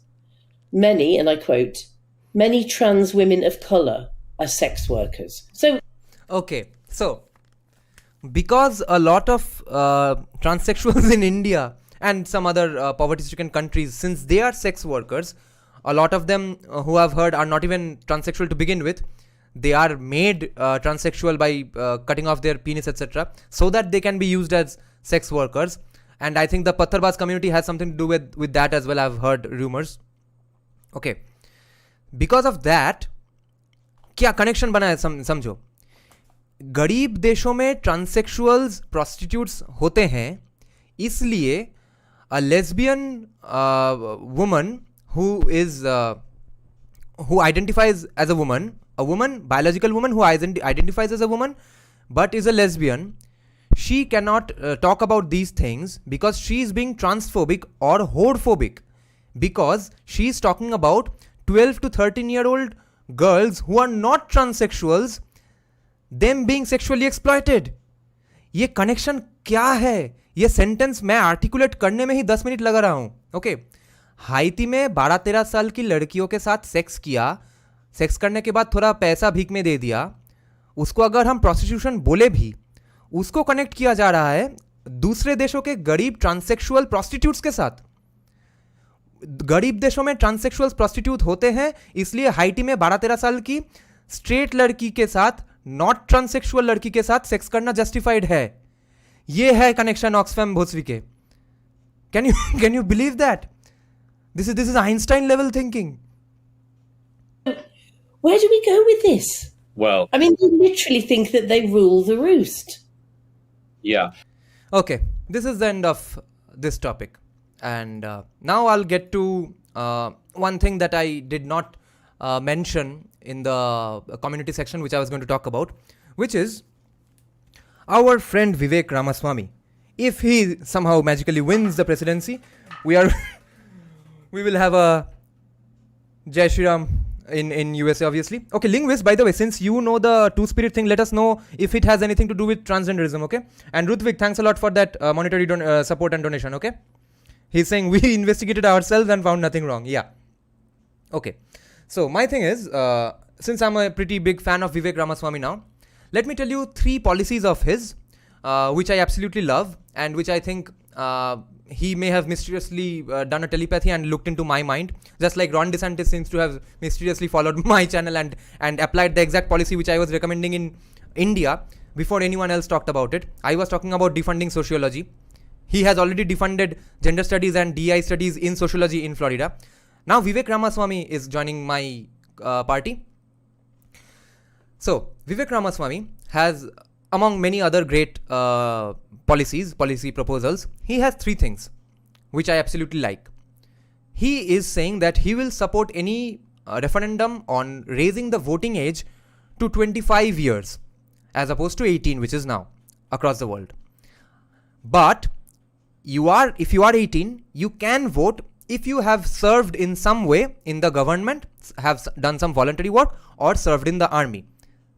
many, and I quote, many trans women of colour are sex workers. So, okay, so because a lot of transsexuals in India and some other poverty-stricken countries, since they are sex workers, a lot of them who I've heard are not even transsexual to begin with. They are made transsexual by cutting off their penis, etc., so that they can be used as sex workers. And I think the Pattharbaz community has something to do with that as well. I've heard rumors. Okay. Because of that, क्या connection बना है समझो. गरीब देशों में transsexuals prostitutes होते हैं, इसलिए a lesbian woman who identifies as a woman, biological woman who identifies as a woman but is a lesbian, she cannot talk about these things because she is being transphobic or whorephobic, because she is talking about 12 to 13-year-old girls who are not transsexuals, them being sexually exploited. ये connection क्या है? ये sentence मैं articulate करने में ही 10 minute लगा रहा हूं. ओके. हाइती में 12-13 साल की लड़कियों के साथ सेक्स किया, सेक्स करने के बाद थोड़ा पैसा भीख में दे दिया, उसको अगर हम प्रोस्टिट्यूशन बोले भी, उसको कनेक्ट किया जा रहा है दूसरे देशों के गरीब ट्रांससेक्सुअल प्रोस्टिट्यूट्स के साथ. गरीब देशों में ट्रांससेक्सुअल प्रोस्टिट्यूट होते हैं, इसलिए हाइटी में 12-13 साल की स्ट्रेट लड़की के साथ नॉट ट्रांससेक्सुअल लड़की के साथ सेक्स करना जस्टिफाइड है. ये है कनेक्शन ऑक्सफैम भोसवी के. Can you believe that? This is Einstein level thinking. Where do we go with this? Well, I mean, they literally think that they rule the roost. Yeah. Okay, this is the end of this topic. And now I'll get to one thing that I did not mention in the community section, which I was going to talk about, which is our friend Vivek Ramaswamy. If he somehow magically wins the presidency, we will have a Jai Shri Ram in USA, obviously. Okay, linguist, by the way, since you know the two-spirit thing, let us know if it has anything to do with transgenderism, okay? And Rutvik, thanks a lot for that monetary support and donation, okay? He's saying we investigated ourselves and found nothing wrong. Yeah. Okay. So my thing is, since I'm a pretty big fan of Vivek Ramaswamy now, let me tell you 3 policies of his, which I absolutely love and which I think he may have mysteriously done a telepathy and looked into my mind, just like Ron DeSantis seems to have mysteriously followed my channel and applied the exact policy which I was recommending in India before anyone else talked about it. I was talking about defunding sociology. He has already defunded gender studies and DI studies in sociology in Florida. Now Vivek Ramaswamy is joining my party. So Vivek Ramaswamy has, among many other great policy proposals, he has 3 things which I absolutely like. He is saying that he will support any referendum on raising the voting age to 25 years as opposed to 18, which is now across the world. But if you are 18, you can vote if you have served in some way in the government, have done some voluntary work, or served in the army.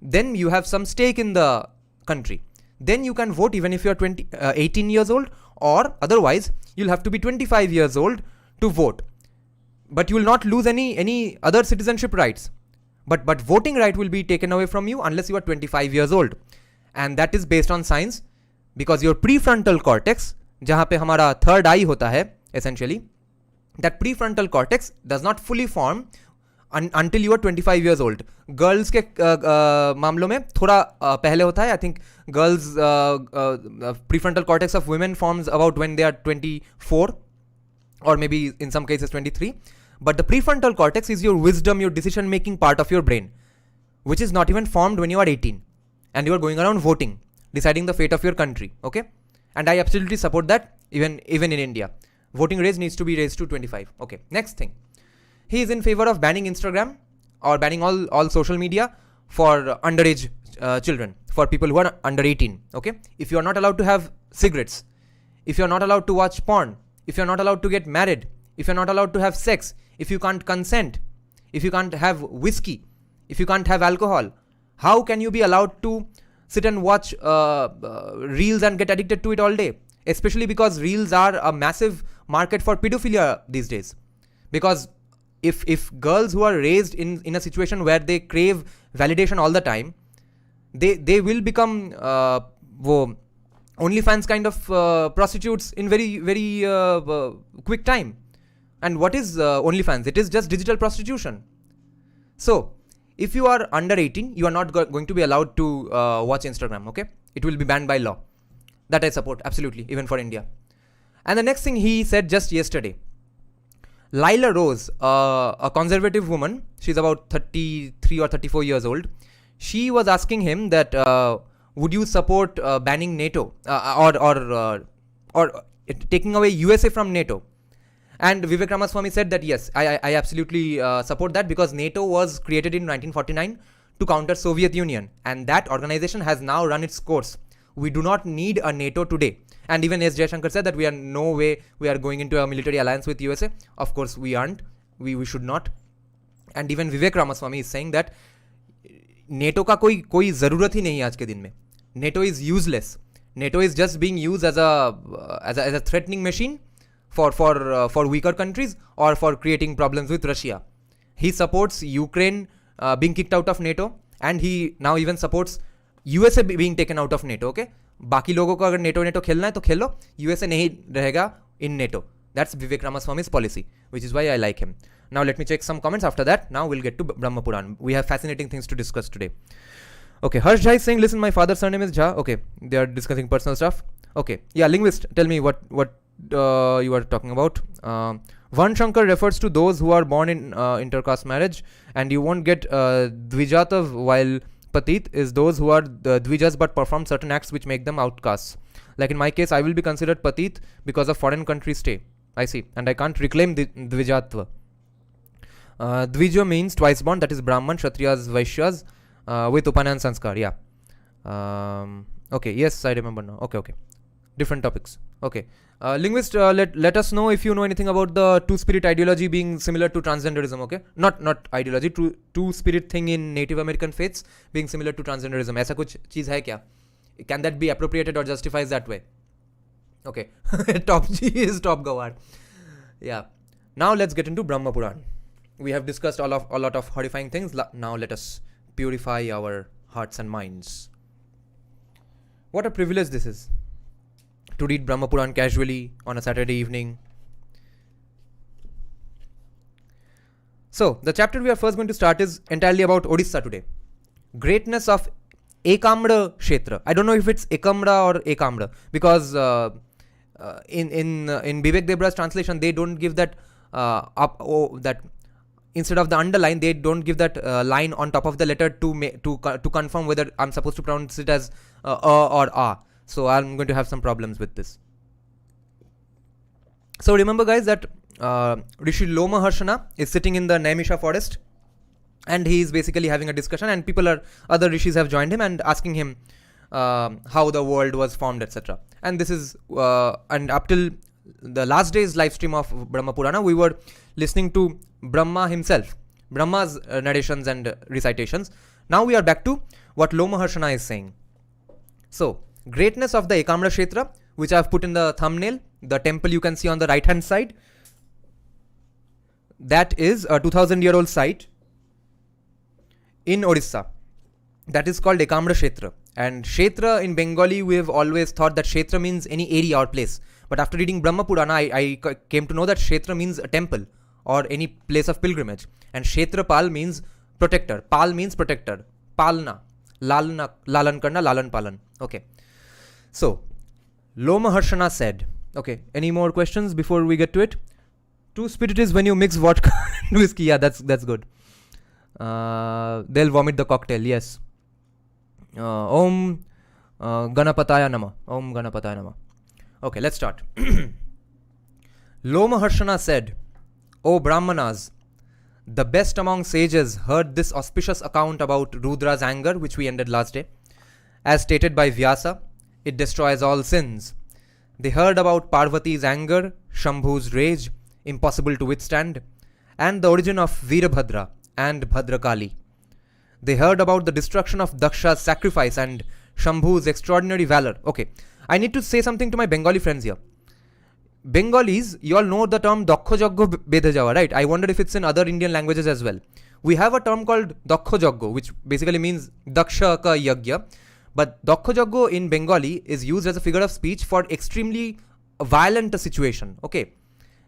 Then you have some stake in the country. Then you can vote even if you are 18 years old, or otherwise you'll have to be 25 years old to vote. But you will not lose any other citizenship rights. But voting right will be taken away from you unless you are 25 years old. And that is based on science, because your prefrontal cortex जहाँ पे हमारा third आई होता है essentially, that prefrontal cortex does not fully form until you are 25 years old. Girls के मामलों में थोड़ा पहले होता है. I think girls prefrontal cortex of women forms about when they are 24 or maybe in some cases 23. But the prefrontal cortex is your wisdom, your decision making part of your brain, which is not even formed when you are 18 and you are going around voting, deciding the fate of your country. Okay, and I absolutely support that. Even in India, voting age needs to be raised to 25. Okay, next thing, he is in favor of banning Instagram or banning all social media for underage children, for people who are under 18. Okay, if you are not allowed to have cigarettes, if you are not allowed to watch porn, if you are not allowed to get married, if you are not allowed to have sex, if you can't consent, if you can't have whiskey, if you can't have alcohol, how can you be allowed to sit and watch reels and get addicted to it all day? Especially because reels are a massive market for pedophilia these days. Because if girls who are raised in a situation where they crave validation all the time, they will become OnlyFans kind of prostitutes in very quick time. And what is OnlyFans? It is just digital prostitution. So if you are under 18, you are not going to be allowed to watch Instagram. Okay, it will be banned by law. That I support absolutely, even for India. And the next thing he said just yesterday, Lila Rose, a conservative woman, she's about 33 or 34 years old. She was asking him that would you support banning NATO or taking away USA from NATO? And Vivek Ramaswamy said that yes, I absolutely support that, because NATO was created in 1949 to counter Soviet Union, and that organization has now run its course. We do not need a NATO today. And even S. Jaishankar said that we are no way we are going into a military alliance with USA. Of course we aren't. We should not. And even Vivek Ramaswamy is saying that NATO का कोई ज़रूरत ही नहीं है आज के दिन में. NATO is useless. NATO is just being used as a threatening machine for weaker countries or for creating problems with Russia. He supports Ukraine being kicked out of NATO, and he now even supports USA being taken out of NATO. Okay, बाकी लोगों को अगर NATO खेलना है तो खेलो, USA नहीं रहेगा in NATO. That's Vivek Ramaswamy's policy, which is why I like him. Now let me check some comments. After that, now we'll get to Brahma Purana. We have fascinating things to discuss today. Okay, Harsh Jha is saying, listen, my father's surname is Jha. Okay, they are discussing personal stuff. Okay, yeah, linguist, tell me what you are talking about. Van Shankar refers to those who are born in intercaste marriage, and you won't get Dvijatav, while Patit is those who are the Dvijas but perform certain acts which make them outcasts. Like in my case, I will be considered Patit because of foreign country stay. I see, and I can't reclaim the Dvijatva. Dvija means twice born, that is Brahman, Kshatriyas, Vaishyas, with Upana and Sanskar. Yeah. Okay, yes, I remember now. Okay. Different topics. Okay. Linguist, let us know if you know anything about the two-spirit ideology being similar to transgenderism. Okay, not ideology, two-spirit thing in Native American faiths being similar to transgenderism. ऐसा कुछ चीज़ है क्या? Can that be appropriated or justified that way? Okay. Top G is top Gawar. Yeah. Now let's get into Brahma Purana. We have discussed a lot of horrifying things. Now let us purify our hearts and minds. What a privilege this is, to read Brahma Purana casually on a Saturday evening. So, the chapter we are first going to start is entirely about Odisha today. Greatness of Ekamra Kshetra. I don't know if it's Ekamra or Ekamra, because in Bibek Debroy's translation, they don't give that that instead of the underline, they don't give that line on top of the letter to confirm whether I'm supposed to pronounce it as or a. So I'm going to have some problems with this. So remember, guys, that Rishi Loma Harshana is sitting in the Naimisha forest, and he is basically having a discussion, and other rishis have joined him and asking him how the world was formed, etc. And this is and up till the last day's live stream of Brahma Purana, we were listening to Brahma himself, Brahma's narrations and recitations. Now we are back to what Loma Harshana is saying. So, greatness of the Ekamra Kshetra, which I have put in the thumbnail, the temple you can see on the right hand side, that is a 2000-year-old site in Odisha. That is called Ekamra Kshetra. And Kshetra in Bengali, we have always thought that Kshetra means any area or place. But after reading Brahma Purana, I came to know that Kshetra means a temple or any place of pilgrimage. And Kshetrapal means protector. Pal means protector. Palna. Lalna, lalan karna, lalan palan. Okay. So, Loma Harshana said, okay, any more questions before we get to it? Two spirit is when you mix vodka and whiskey. Yeah, that's good. They'll vomit the cocktail, yes. Om Ganapataya Nama. Om Ganapataya Nama. Okay, let's start. Loma Harshana said, O Brahmanas, the best among sages heard this auspicious account about Rudra's anger, which we ended last day. As stated by Vyasa, it destroys all sins. They heard about Parvati's anger, Shambhu's rage, impossible to withstand, and the origin of Veerabhadra and Bhadrakali. They heard about the destruction of Daksha's sacrifice and Shambhu's extraordinary valor. Okay, I need to say something to my Bengali friends here. Bengalis, you all know the term Daksha Jaggo Bedhe Jawa, right? I wonder if it's in other Indian languages as well. We have a term called Daksha Jaggo, which basically means Daksha ka yagya. But Daksha Jaggo in Bengali is used as a figure of speech for extremely violent a situation. Okay.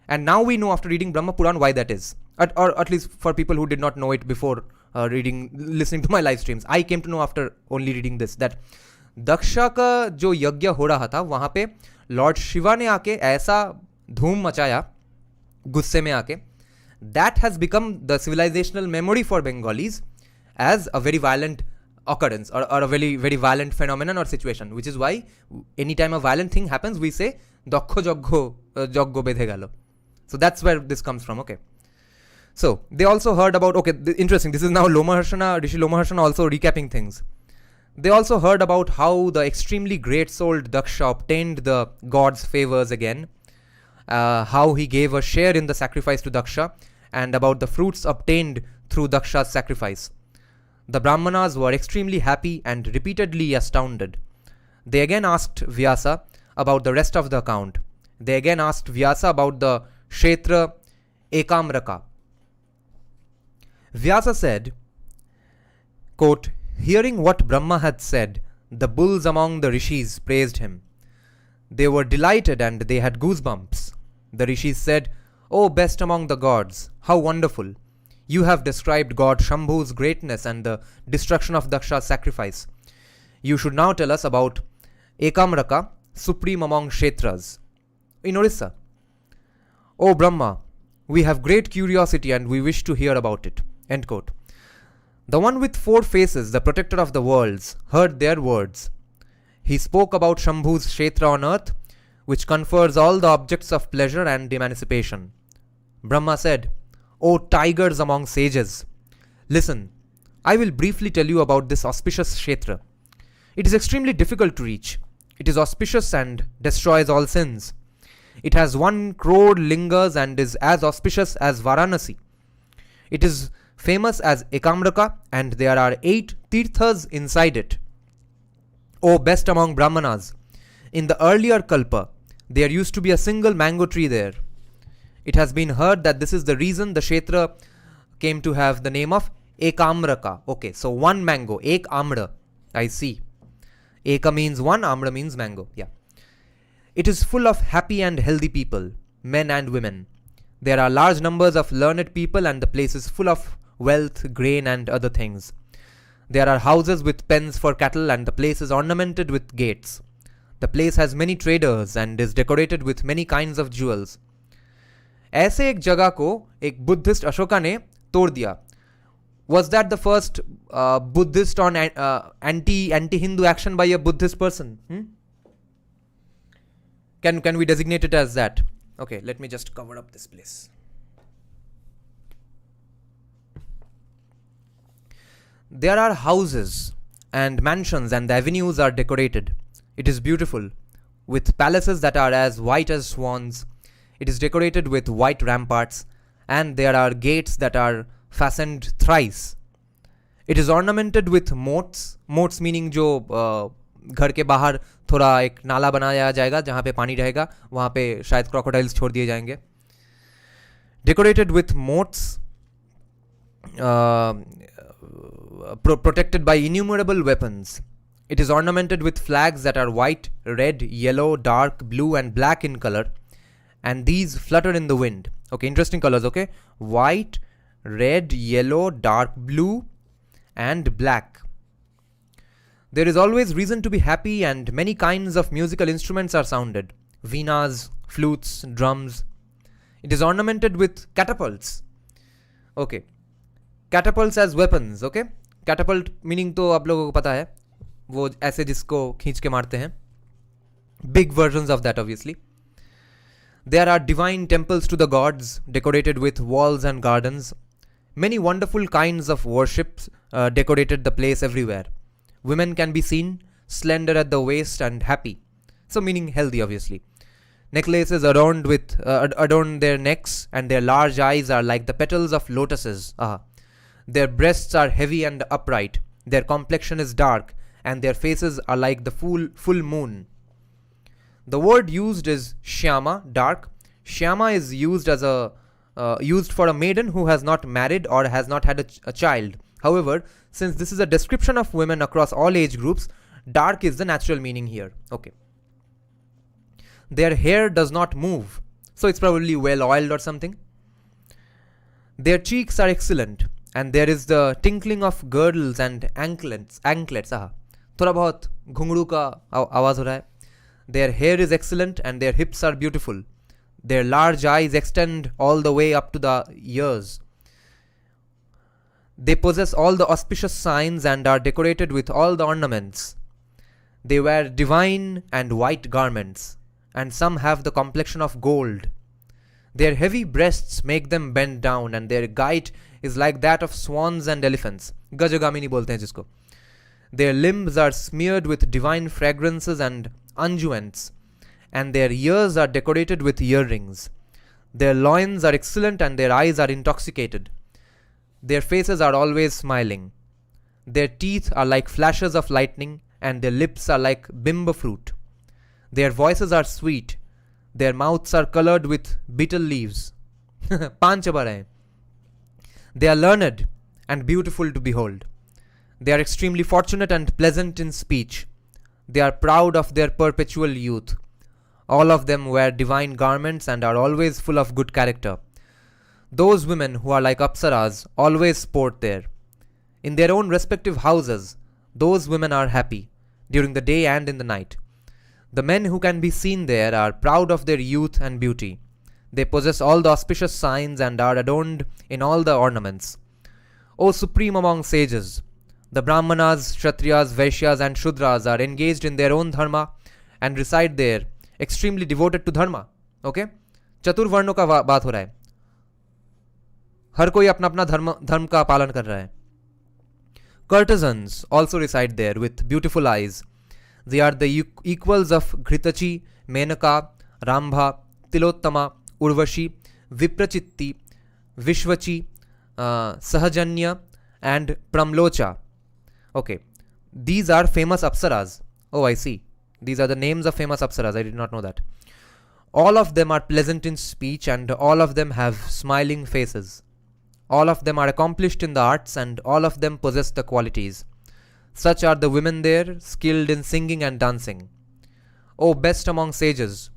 And now we know after reading Brahma Puran why that is. Or at least for people who did not know it before listening to my live streams. I came to know after only reading this that Daksha का जो यज्ञ हो रहा था वहाँ पे Lord Shiva ने आके ऐसा धूम मचाया गुस्से में आके that has become the civilizational memory for Bengalis as a very violent occurrence or a very, very violent phenomenon or situation, which is why anytime a violent thing happens, we say Daksha Jaggo bedhe gelo. So that's where this comes from, okay. So they also heard about, okay, interesting, this is now Rishi Loma Harshana also recapping things. They also heard about how the extremely great-souled Daksha obtained the god's favors again, how he gave a share in the sacrifice to Daksha, and about the fruits obtained through Daksha's sacrifice. The Brahmanas were extremely happy and repeatedly astounded. They again asked Vyasa about the rest of the account. They again asked Vyasa about the Kshetra Ekamra. Vyasa said, quote, hearing what Brahma had said, the bulls among the rishis praised him. They were delighted and they had goosebumps. The rishis said, O best among the gods, how wonderful! You have described God Shambhu's greatness and the destruction of Daksha's sacrifice. You should now tell us about Ekamraka, supreme among Kshetras, in Orissa. O Brahma, we have great curiosity and we wish to hear about it. End quote. The one with four faces, the protector of the worlds, heard their words. He spoke about Shambhu's Kshetra on earth, which confers all the objects of pleasure and emancipation. Brahma said, O tigers among sages, listen, I will briefly tell you about this auspicious Kshetra. It is extremely difficult to reach. It is auspicious and destroys all sins. It has 1 crore lingas and is as auspicious as Varanasi. It is famous as Ekamraka and there are 8 tirthas inside it. O best among Brahmanas, in the earlier Kalpa, there used to be a single mango tree there. It has been heard that this is the reason the Kshetra came to have the name of Ekamraka. Okay, so 1 mango, Ekamra. I see. Eka means 1, Amra means mango. Yeah. It is full of happy and healthy people, men and women. There are large numbers of learned people and the place is full of wealth, grain and other things. There are houses with pens for cattle and the place is ornamented with gates. The place has many traders and is decorated with many kinds of jewels. ऐसे एक जगह को एक Buddhist Ashoka ने तोड़ दिया. Was that the first Buddhist on anti-Hindu action by a Buddhist person? Can we designate it as that? Okay, let me just cover up this place. There are houses and mansions and the avenues are decorated. It is beautiful, with palaces that are as white as swans. It is decorated with white ramparts and there are gates that are fastened thrice. It is ornamented with moats. Moats meaning जो घर के बाहर थोड़ा एक नाला बनाया जाएगा जहाँ पे पानी रहेगा, वहाँ पे शायद crocodiles छोड़ दिए जाएंगे. Decorated with moats, protected by innumerable weapons. It is ornamented with flags that are white, red, yellow, dark, blue and black in color, and these flutter in the wind. Okay, interesting colors, okay? White, red, yellow, dark blue and black. There is always reason to be happy, and many kinds of musical instruments are sounded. Veenas, flutes, drums. It is ornamented with catapults. Okay. Catapults as weapons, okay? Catapult meaning तो आप लोगों को पता है, वो ऐसे जिसको खींच के मारते हैं. Big versions of that, obviously. There are divine temples to the gods, decorated with walls and gardens. Many wonderful kinds of worships decorated the place everywhere. Women can be seen, slender at the waist and happy. So meaning healthy, obviously. Necklaces adorn their necks, and their large eyes are like the petals of lotuses. Their breasts are heavy and upright. Their complexion is dark, and their faces are like the full moon. The word used is shyama, dark. Shyama is used for a maiden who has not married or has not had a child. However, since this is a description of women across all age groups, dark is the natural meaning here. Okay. Their hair does not move, so it's probably well oiled or something. Their cheeks are excellent, and there is the tinkling of girdles and anklets. थोड़ा बहुत घुंघरू का आवाज हो रहा है. Their hair is excellent, and their hips are beautiful. Their large eyes extend all the way up to the ears. They possess all the auspicious signs and are decorated with all the ornaments. They wear divine and white garments, and some have the complexion of gold. Their heavy breasts make them bend down, and their gait is like that of swans and elephants. Gajagamini bolte hain jisko. Their limbs are smeared with divine fragrances and unguents, and their ears are decorated with earrings. Their loins are excellent, and their eyes are intoxicated. Their faces are always smiling. Their teeth are like flashes of lightning, and their lips are like bimba fruit. Their voices are sweet. Their mouths are colored with betel leaves. They are learned and beautiful to behold. They are extremely fortunate and pleasant in speech. They are proud of their perpetual youth. All of them wear divine garments and are always full of good character. Those women who are like Apsaras always sport there. In their own respective houses, those women are happy, during the day and in the night. The men who can be seen there are proud of their youth and beauty. They possess all the auspicious signs and are adorned in all the ornaments. O supreme among sages, the Brahmanas, Kshatriyas, Vaishyas and Shudras are engaged in their own dharma and reside there, extremely devoted to dharma. Okay? चतुर्वर्णों का बात हो रहा है. हर कोई अपना अपना धर्म का पालन कर रहा है. Courtesans also reside there with beautiful eyes. They are the equals of Ghritachi, Menaka, Rambha, Tilottama, Urvashi, Viprachitti, Vishwachi, Sahajanya and Pramlocha. Okay, these are famous Apsaras. Oh, I see. These are the names of famous Apsaras. I did not know that. All of them are pleasant in speech, and all of them have smiling faces. All of them are accomplished in the arts, and all of them possess the qualities. Such are the women there, skilled in singing and dancing. O best among sages,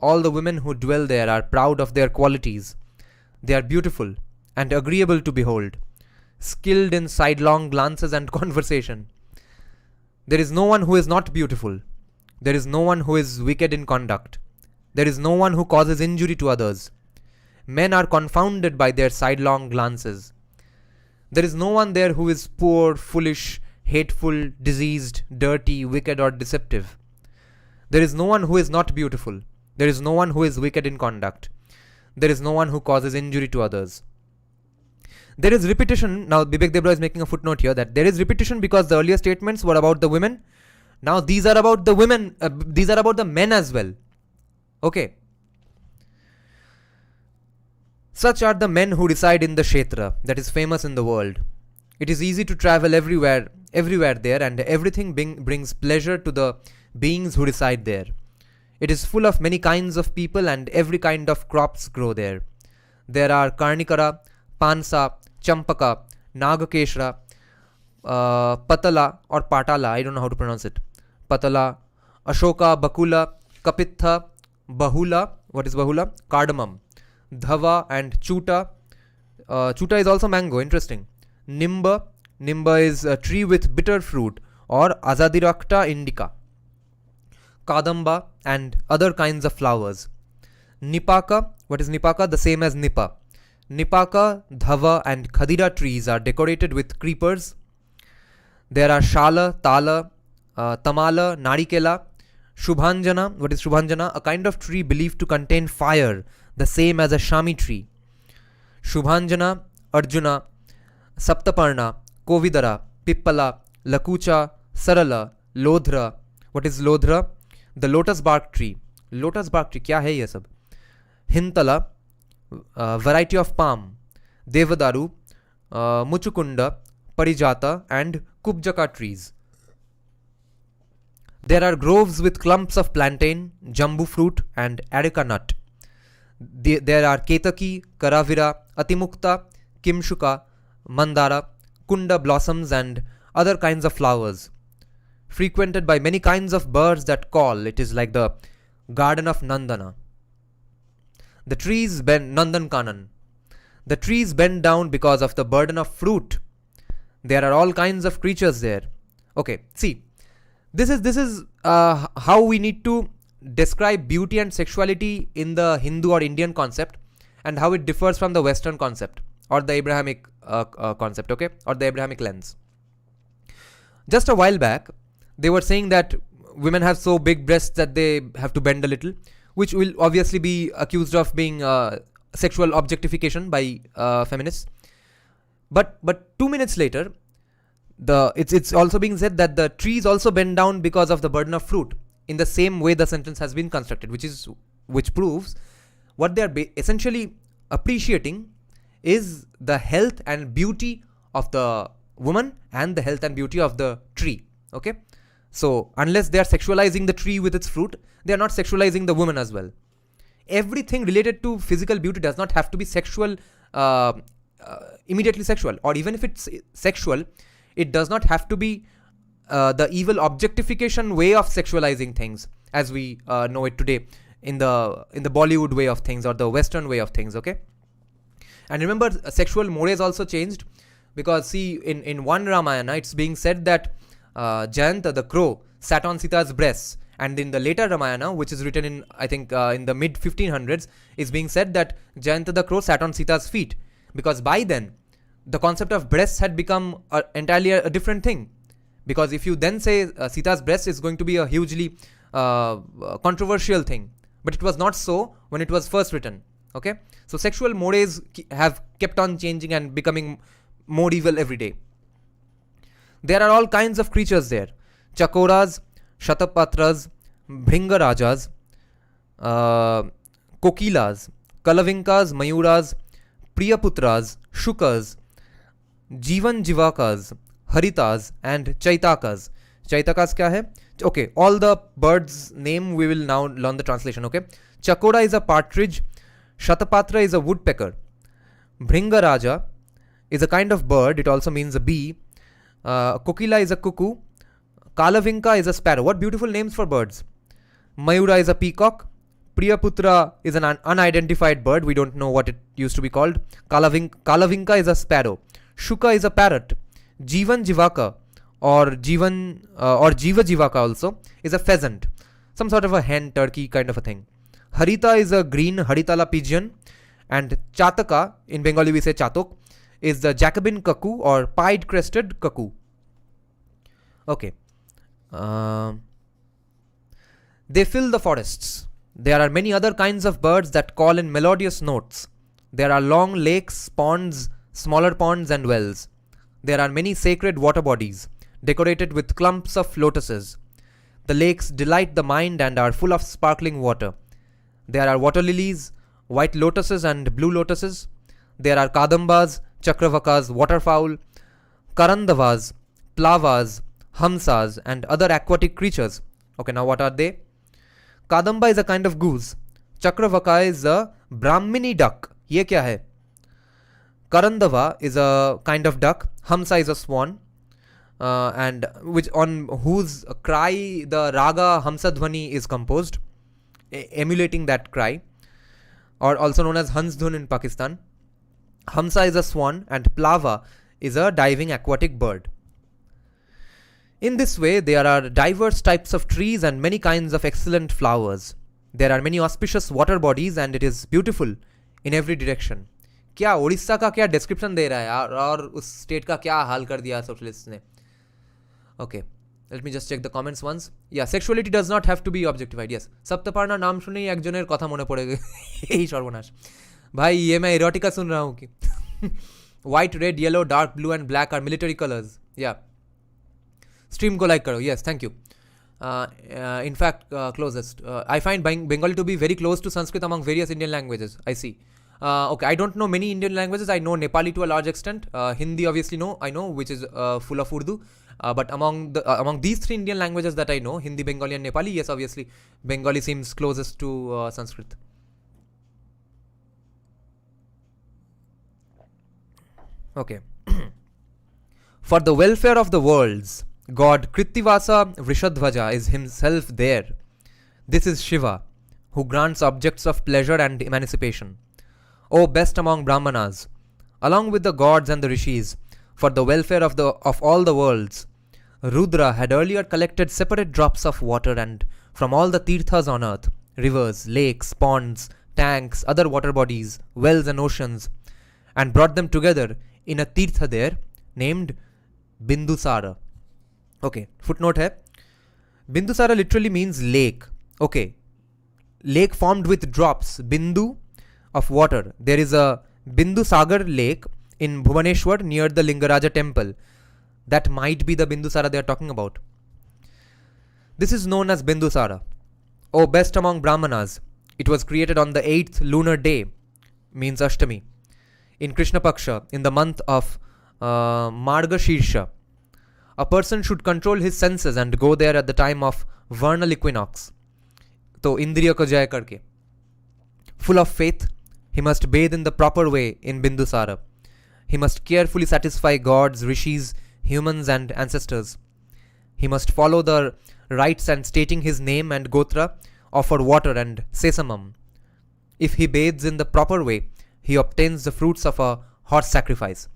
all the women who dwell there are proud of their qualities. They are beautiful and agreeable to behold, skilled in sidelong glances and conversation. There is no one who is not beautiful. There is no one who is wicked in conduct. There is no one who causes injury to others. Men are confounded by their sidelong glances. There is no one there who is poor, foolish, hateful, diseased, dirty, wicked or deceptive. There is no one who is not beautiful. There is no one who is wicked in conduct. There is no one who causes injury to others. There is repetition. Now Bibek Debroy is making a footnote here that there is repetition because the earlier statements were about the women. Now these are about the women. These are about the men as well. Okay. Such are the men who reside in the Kshetra, that is famous in the world. It is easy to travel everywhere there, and everything brings pleasure to the beings who reside there. It is full of many kinds of people, and every kind of crops grow there. There are Karnikara, Pansa, Champaka, Nagakeshra, Patala or Patala, I don't know how to pronounce it. Patala, Ashoka, Bakula, Kapitha, Bahula, what is Bahula? Cardamom, Dhava and Chuta. Chuta is also mango, interesting. Nimba, Nimba is a tree with bitter fruit, or Azadirakta indica. Kadamba and other kinds of flowers. Nipaka, what is Nipaka? The same as Nipa. Nipaka, Dhava and Khadira trees are decorated with creepers. There are Shala, Tala, Tamala, Narikela, Shubhanjana. What is Shubhanjana? A kind of tree believed to contain fire, the same as a Shami tree. Shubhanjana, Arjuna, Saptaparna, Kovidara, Pippala, Lakucha, Sarala, Lodhra. What is Lodhra? The lotus bark tree. Lotus bark tree, क्या है ये सब? Hintala, variety of palm. Devadaru, Muchukunda, Parijata and Kubjaka trees. There are groves with clumps of plantain, jambu fruit and areca nut. There are Ketaki, Karavira, Atimukta, Kimshuka, Mandara, Kunda blossoms and other kinds of flowers. Frequented by many kinds of birds that call, it is like the garden of Nandana. The trees bend, Nandan Kanan. The trees bend down because of the burden of fruit. There are all kinds of creatures there. Okay, see, this is how we need to describe beauty and sexuality in the Hindu or Indian concept, and how it differs from the Western concept or the Abrahamic concept, okay, or the Abrahamic lens. Just a while back, they were saying that women have so big breasts that they have to bend a little, which will obviously be accused of being sexual objectification by feminists. But 2 minutes later, it's also being said that the trees also bend down because of the burden of fruit. In the same way, the sentence has been constructed, which proves what they are essentially appreciating is the health and beauty of the woman and the health and beauty of the tree. Okay, so unless they are sexualizing the tree with its fruit, they are not sexualizing the woman as well. Everything related to physical beauty does not have to be sexual, immediately sexual, or even if it's sexual, it does not have to be the evil objectification way of sexualizing things as we know it today in the Bollywood way of things or the Western way of things. Okay, and remember, sexual mores also changed, because see, in one Ramayana it's being said that Jayanta the crow sat on Sita's breasts, and in the later Ramayana, which is written in I think in the mid 1500s, is being said that Jayanta the crow sat on Sita's feet, because by then the concept of breasts had become entirely a different thing. Because if you then say Sita's breast is going to be a hugely controversial thing, but it was not so when it was first written. Okay, so sexual mores have kept on changing and becoming more evil every day. There are all kinds of creatures there: chakoras, shatapatras, bhringarajas, kokilas, kalavinkas, mayuras, priyaputras, shukas, jivan jivakas, haritas and chaitakas. Chaitakas kya hai? Okay, all the birds name we will now learn the translation. Okay, chakora is a partridge, shatapatra is a woodpecker, bhringaraja is a kind of bird, it also means a bee, kokila is a cuckoo, kalavinka is a sparrow. What beautiful names for birds. Mayura is a peacock, priyaputra is an unidentified bird, we don't know what it used to be called. Kalavinka is a sparrow, shuka is a parrot, Jivan Jivaka or Jiva Jivaka also is a pheasant, some sort of a hen, turkey kind of a thing. Harita is a green Haritala pigeon, and Chataka, in Bengali we say Chatok, is the Jacobin cuckoo or pied crested cuckoo. Okay. They fill the forests. There are many other kinds of birds that call in melodious notes. There are long lakes, ponds, smaller ponds and wells. There are many sacred water bodies, decorated with clumps of lotuses. The lakes delight the mind and are full of sparkling water. There are water lilies, white lotuses and blue lotuses. There are kadambas, chakravakas, waterfowl, karandavas, plavas, hamsas and other aquatic creatures. Okay, now what are they? Kadamba is a kind of goose. Chakravaka is a Brahmini duck. Ye kya hai? Karandava is a kind of duck. Hamsa is a swan. and which on whose cry the raga Hamsadhvani is composed, emulating that cry, or also known as Hansdhun in Pakistan. Hamsa is a swan and Plava is a diving aquatic bird. In this way, there are diverse types of trees and many kinds of excellent flowers. There are many auspicious water bodies and it is beautiful in every direction. क्या उड़ीसा का क्या description दे रहा है यार, और उस state का क्या हाल कर दिया सोशलिस्ट ने. Okay, let me just check the comments once. Yeah, sexuality does not have to be objectified. Yes, Saptaparna नाम सुने ही একজনের কথা মনে পড়ে এই সর্বনাশ भाई, ये मैं erotica सुन रहा हूँ कि white, red, yellow, dark blue and black are military colors. Yeah, stream को like करो. Yes, thank you. In fact, closest. I find Bengali to be very close to Sanskrit among various Indian languages. I see. Okay, I don't know many Indian languages. I know Nepali to a large extent. Hindi obviously I know, which is full of Urdu. But among these three Indian languages that I know, Hindi, Bengali and Nepali, yes, obviously Bengali seems closest to Sanskrit. Okay. For the welfare of the worlds, God Kritivasa Vrishadhvaja is himself there. This is Shiva, who grants objects of pleasure and emancipation. O best among Brahmanas, along with the gods and the rishis, for the welfare of all the worlds, Rudra had earlier collected separate drops of water and from all the tirthas on earth, rivers, lakes, ponds, tanks, other water bodies, wells and oceans, and brought them together in a tirtha there named Bindusara. Okay, footnote hai. Bindusara literally means lake. Okay, lake formed with drops, Bindu, of water. There is a Bindusagar lake in Bhubaneswar near the Lingaraja temple. That might be the Bindusara they are talking about. This is known as Bindusara. O best among Brahmanas, it was created on the 8th lunar day, means Ashtami, in Krishna Paksha, in the month of Marga Shirsha. A person should control his senses and go there at the time of vernal equinox. So, Indriya ko jaya karke. Full of faith, he must bathe in the proper way in Bindusara. He must carefully satisfy gods, rishis, humans and ancestors. He must follow the rites and stating his name and gotra, offer water and sesamam. If he bathes in the proper way, he obtains the fruits of a horse sacrifice.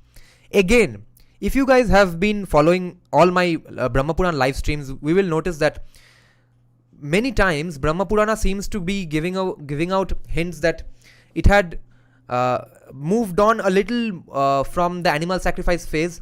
Again, if you guys have been following all my Brahma Purana live streams, we will notice that many times Brahma Purana seems to be giving out hints that it had moved on a little from the animal sacrifice phase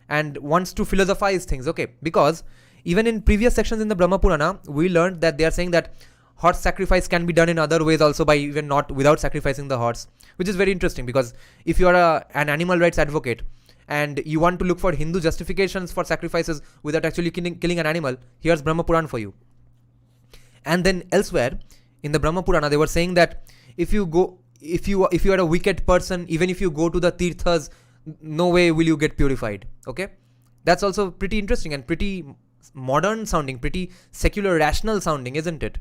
and wants to philosophize things. Okay, because even in previous sections in the Brahma Purana, we learned that they are saying that horse sacrifice can be done in other ways also, by even not without sacrificing the horse, which is very interesting, because if you are an animal rights advocate and you want to look for Hindu justifications for sacrifices without actually killing an animal, here's Brahma Purana for you. And then elsewhere in the Brahma Purana, they were saying that if you are a wicked person, even if you go to the tirthas, no way will you get purified. Okay, that's also pretty interesting and pretty modern sounding, pretty secular, rational sounding, isn't it?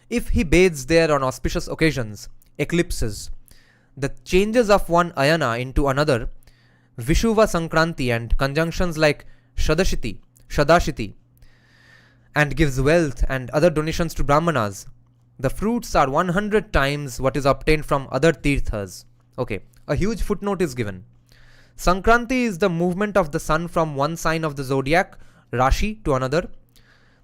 If he bathes there on auspicious occasions, eclipses, the changes of one ayana into another, Vishuva Sankranti and conjunctions like Shadashiti, and gives wealth and other donations to Brahmanas, the fruits are 100 times what is obtained from other tirthas. Okay, a huge footnote is given. Sankranti is the movement of the sun from one sign of the zodiac, Rashi, to another.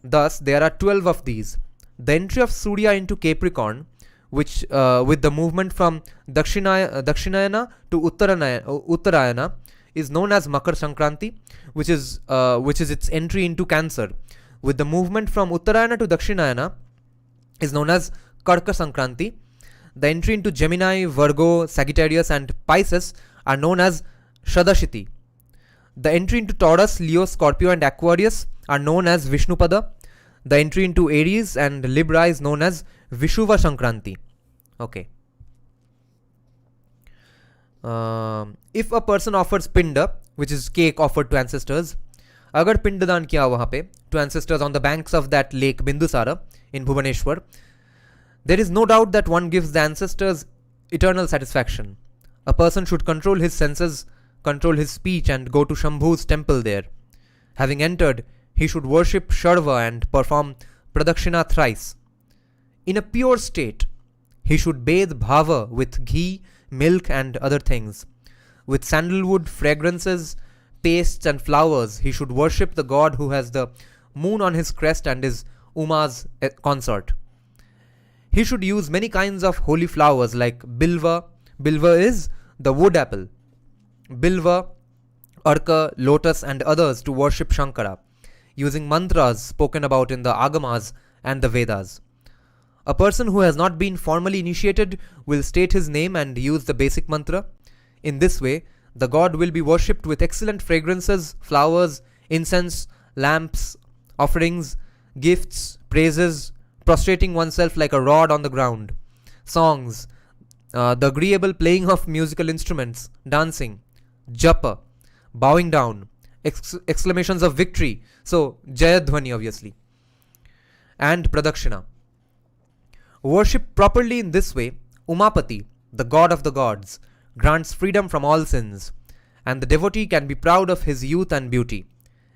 Thus, there are 12 of these. The entry of Surya into Capricorn, which with the movement from Dakshinayana to Uttarayana, is known as Makar Sankranti, which is its entry into Cancer. With the movement from Uttarayana to Dakshinayana is known as Karka Sankranti. The entry into Gemini, Virgo, Sagittarius and Pisces are known as Shadashiti. The entry into Taurus, Leo, Scorpio and Aquarius are known as Vishnupada. The entry into Aries and Libra is known as Vishuva Sankranti. Okay. If a person offers pinda, which is cake offered to ancestors, agar pindadan kiya wahan pe to ancestors on the banks of that lake Bindusara in Bhubaneswar, there is no doubt that one gives the ancestors eternal satisfaction. A person should control his senses, control his speech and go to Shambhu's temple there. Having entered, he should worship Sharva and perform Pradakshina thrice. In a pure state, he should bathe Bhava with ghee, milk and other things. With sandalwood, fragrances, pastes and flowers, he should worship the god who has the moon on his crest and is Uma's consort. He should use many kinds of holy flowers like Bilva. Bilva is the wood apple. Bilva, Arka, lotus and others to worship Shankara, using mantras spoken about in the Agamas and the Vedas. A person who has not been formally initiated will state his name and use the basic mantra. In this way, the god will be worshipped with excellent fragrances, flowers, incense, lamps, offerings, gifts, praises, prostrating oneself like a rod on the ground, songs, the agreeable playing of musical instruments, dancing, japa, bowing down, exclamations of victory, so Jayadhwani obviously, and Pradakshina. Worship properly in this way, Umapati, the god of the gods, grants freedom from all sins, and the devotee can be proud of his youth and beauty.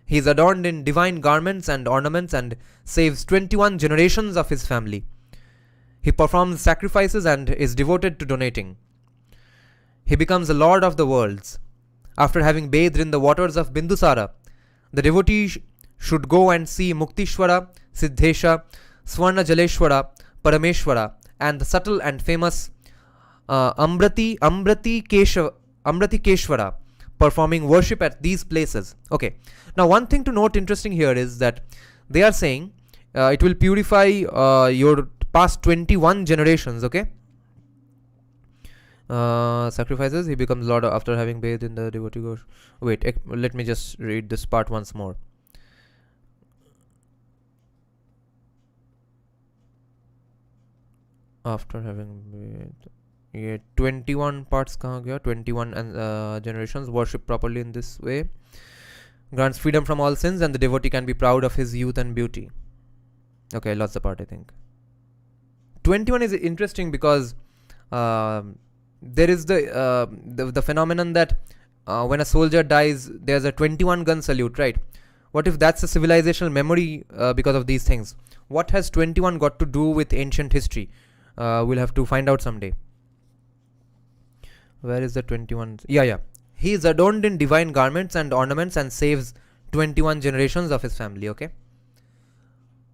He is adorned in divine garments and ornaments and saves 21 generations of his family. He performs sacrifices and is devoted to donating. He becomes the lord of the worlds. After having bathed in the waters of Bindusara, the devotee should go and see Muktishwara, Siddhesha, Swarna Jaleshwara, Parameshwara, and the subtle and famous Amrati Keshwara performing worship at these places. Okay, now one thing to note interesting here is that they are saying it will purify your past 21 generations. Okay, sacrifices, he becomes lord after having bathed in the devotee gosh. Wait, let me just read this part once more. After having bathed, yeah, 21 parts kahan gaya? 21 generations worship properly in this way, grants freedom from all sins, and the devotee can be proud of his youth and beauty. Okay, I lost the part, I think. 21 is interesting because there is the phenomenon that when a soldier dies, there's a 21 gun salute, right? What if that's a civilizational memory because of these things? What has 21 got to do with ancient history? We'll have to find out someday. Where is the 21? Yeah. He is adorned in divine garments and ornaments and saves 21 generations of his family. Okay.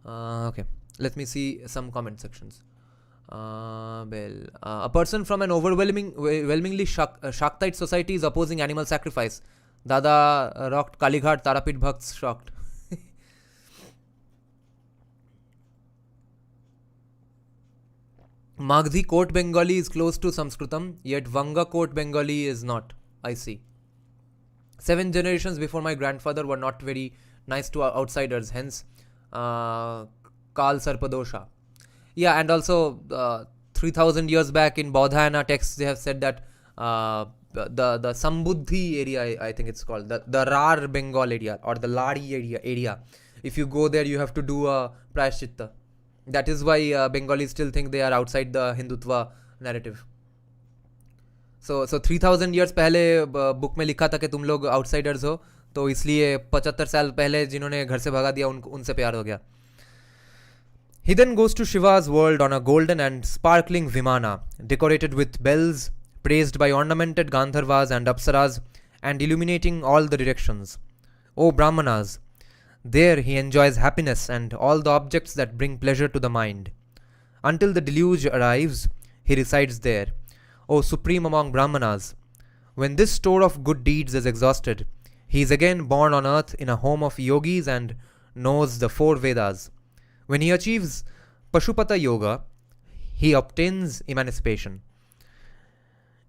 Okay. Let me see some comment sections. A person from an overwhelmingly Shaktite society is opposing animal sacrifice. Dada rocked Kalighat, Tarapit Bhakts shocked. Magdhi Court Bengali is close to Sanskritam, yet Vanga Court Bengali is not. I see. 7 generations before my grandfather were not very nice to outsiders, hence Kal Sarpadosha. Yeah, and also 3000 years back in Baudhayana texts, they have said that the Sambuddhi area, I think it's called, the Rar Bengal area or the Lari area. If you go there, you have to do a Prayaschitta. That is why Bengalis still think they are outside the Hindutva narrative. So 3000 years पहले book में लिखा था कि तुम लोग outsiders हो, तो इसलिए 75 साल पहले जिन्होंने घर से भगा दिया उनसे प्यार हो गया. He then goes to Shiva's world on a golden and sparkling Vimana, decorated with bells, praised by ornamented Gandharvas and Apsaras, and illuminating all the directions. O Brahmanas, there he enjoys happiness and all the objects that bring pleasure to the mind. Until the deluge arrives, he resides there. O supreme among Brahmanas, when this store of good deeds is exhausted, he is again born on earth in a home of yogis and knows the 4 Vedas. When he achieves Pashupata Yoga, he obtains emancipation.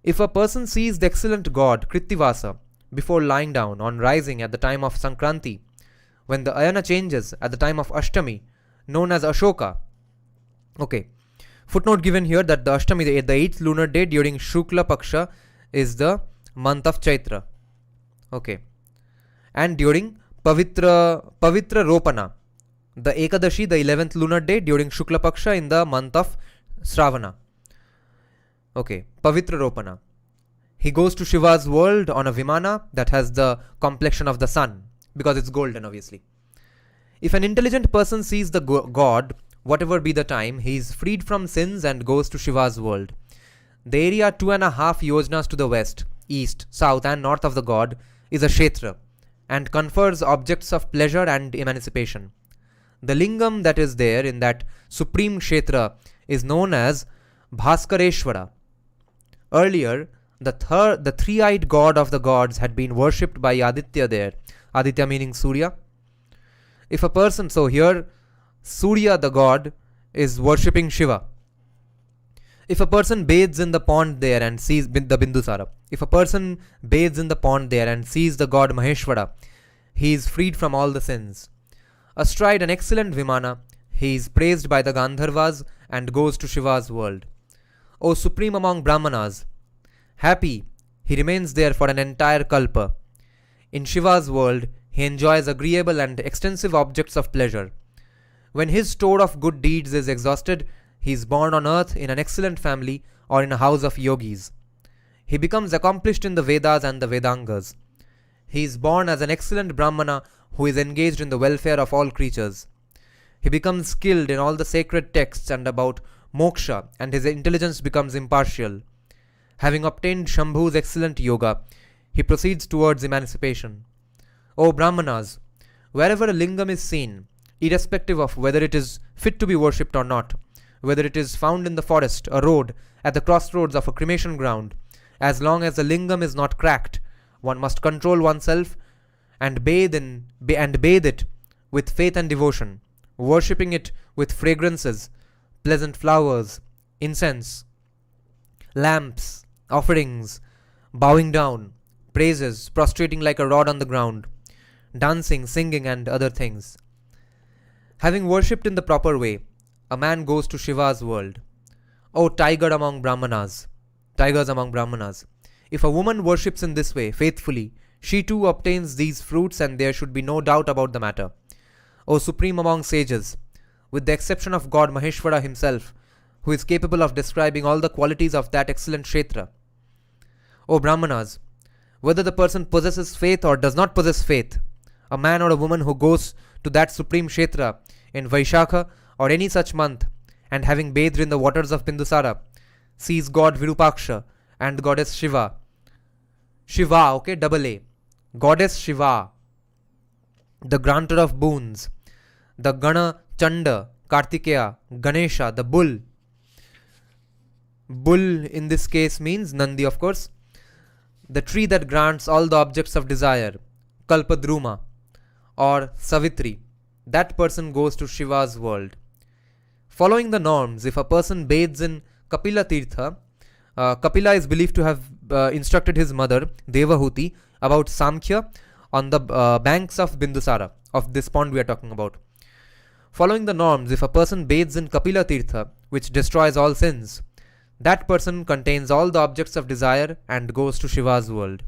If a person sees the excellent god Krittivasa before lying down on rising at the time of Sankranti, when the ayana changes at the time of Ashtami, known as Ashoka. Okay. Footnote given here that the Ashtami, the 8th lunar day during Shukla Paksha, is the month of Chaitra. Okay. And during Pavitra Ropana, the Ekadashi, the 11th lunar day during Shukla Paksha in the month of Shravana. Okay. Pavitra Ropana. He goes to Shiva's world on a Vimana that has the complexion of the sun. because it's golden, obviously. If an intelligent person sees the god, whatever be the time, he is freed from sins and goes to Shiva's world. The area 2.5 yojanas to the west, east, south and north of the god is a Kshetra and confers objects of pleasure and emancipation. The lingam that is there in that supreme Kshetra is known as Bhaskareshwara. Earlier, the three-eyed god of the gods had been worshipped by Aditya there. Aditya meaning Surya. If a person, so here Surya the god is worshipping Shiva. If a person bathes in the pond there and sees the Bindusara, if a person bathes in the pond there and sees the god Maheshwara, he is freed from all the sins. Astride an excellent Vimana, he is praised by the Gandharvas and goes to Shiva's world. O supreme among Brahmanas, happy, he remains there for an entire kalpa. In Shiva's world, he enjoys agreeable and extensive objects of pleasure. When his store of good deeds is exhausted, he is born on earth in an excellent family or in a house of yogis. He becomes accomplished in the Vedas and the Vedangas. He is born as an excellent Brahmana who is engaged in the welfare of all creatures. He becomes skilled in all the sacred texts and about moksha, and his intelligence becomes impartial. Having obtained Shambhu's excellent yoga, he proceeds towards emancipation. O Brahmanas, wherever a lingam is seen, irrespective of whether it is fit to be worshipped or not, whether it is found in the forest, a road, at the crossroads of a cremation ground, as long as the lingam is not cracked, one must control oneself and bathe it with faith and devotion, worshipping it with fragrances, pleasant flowers, incense, lamps, offerings, bowing down, praises, prostrating like a rod on the ground, dancing, singing and other things. Having worshipped in the proper way, a man goes to Shiva's world. O tigers among Brahmanas, if a woman worships in this way faithfully, she too obtains these fruits and there should be no doubt about the matter. O supreme among sages, with the exception of God Maheshwara himself, who is capable of describing all the qualities of that excellent Kshetra. O Brahmanas, whether the person possesses faith or does not possess faith, a man or a woman who goes to that supreme Kshetra in Vaishakha or any such month and having bathed in the waters of Bindusara, sees God Virupaksha and goddess Shiva. Shiva, okay, double A. Goddess Shiva, the granter of boons, the Gana Chanda, Kartikeya, Ganesha, the bull. Bull in this case means Nandi, of course. The tree that grants all the objects of desire, Kalpadruma or Savitri. That person goes to Shiva's world. Following the norms, if a person bathes in Kapila Tirtha, Kapila is believed to have instructed his mother, Devahuti, about Samkhya on the banks of Bindusara, of this pond we are talking about. Following the norms, if a person bathes in Kapila Tirtha, which destroys all sins, that person contains all the objects of desire and goes to Shiva's world.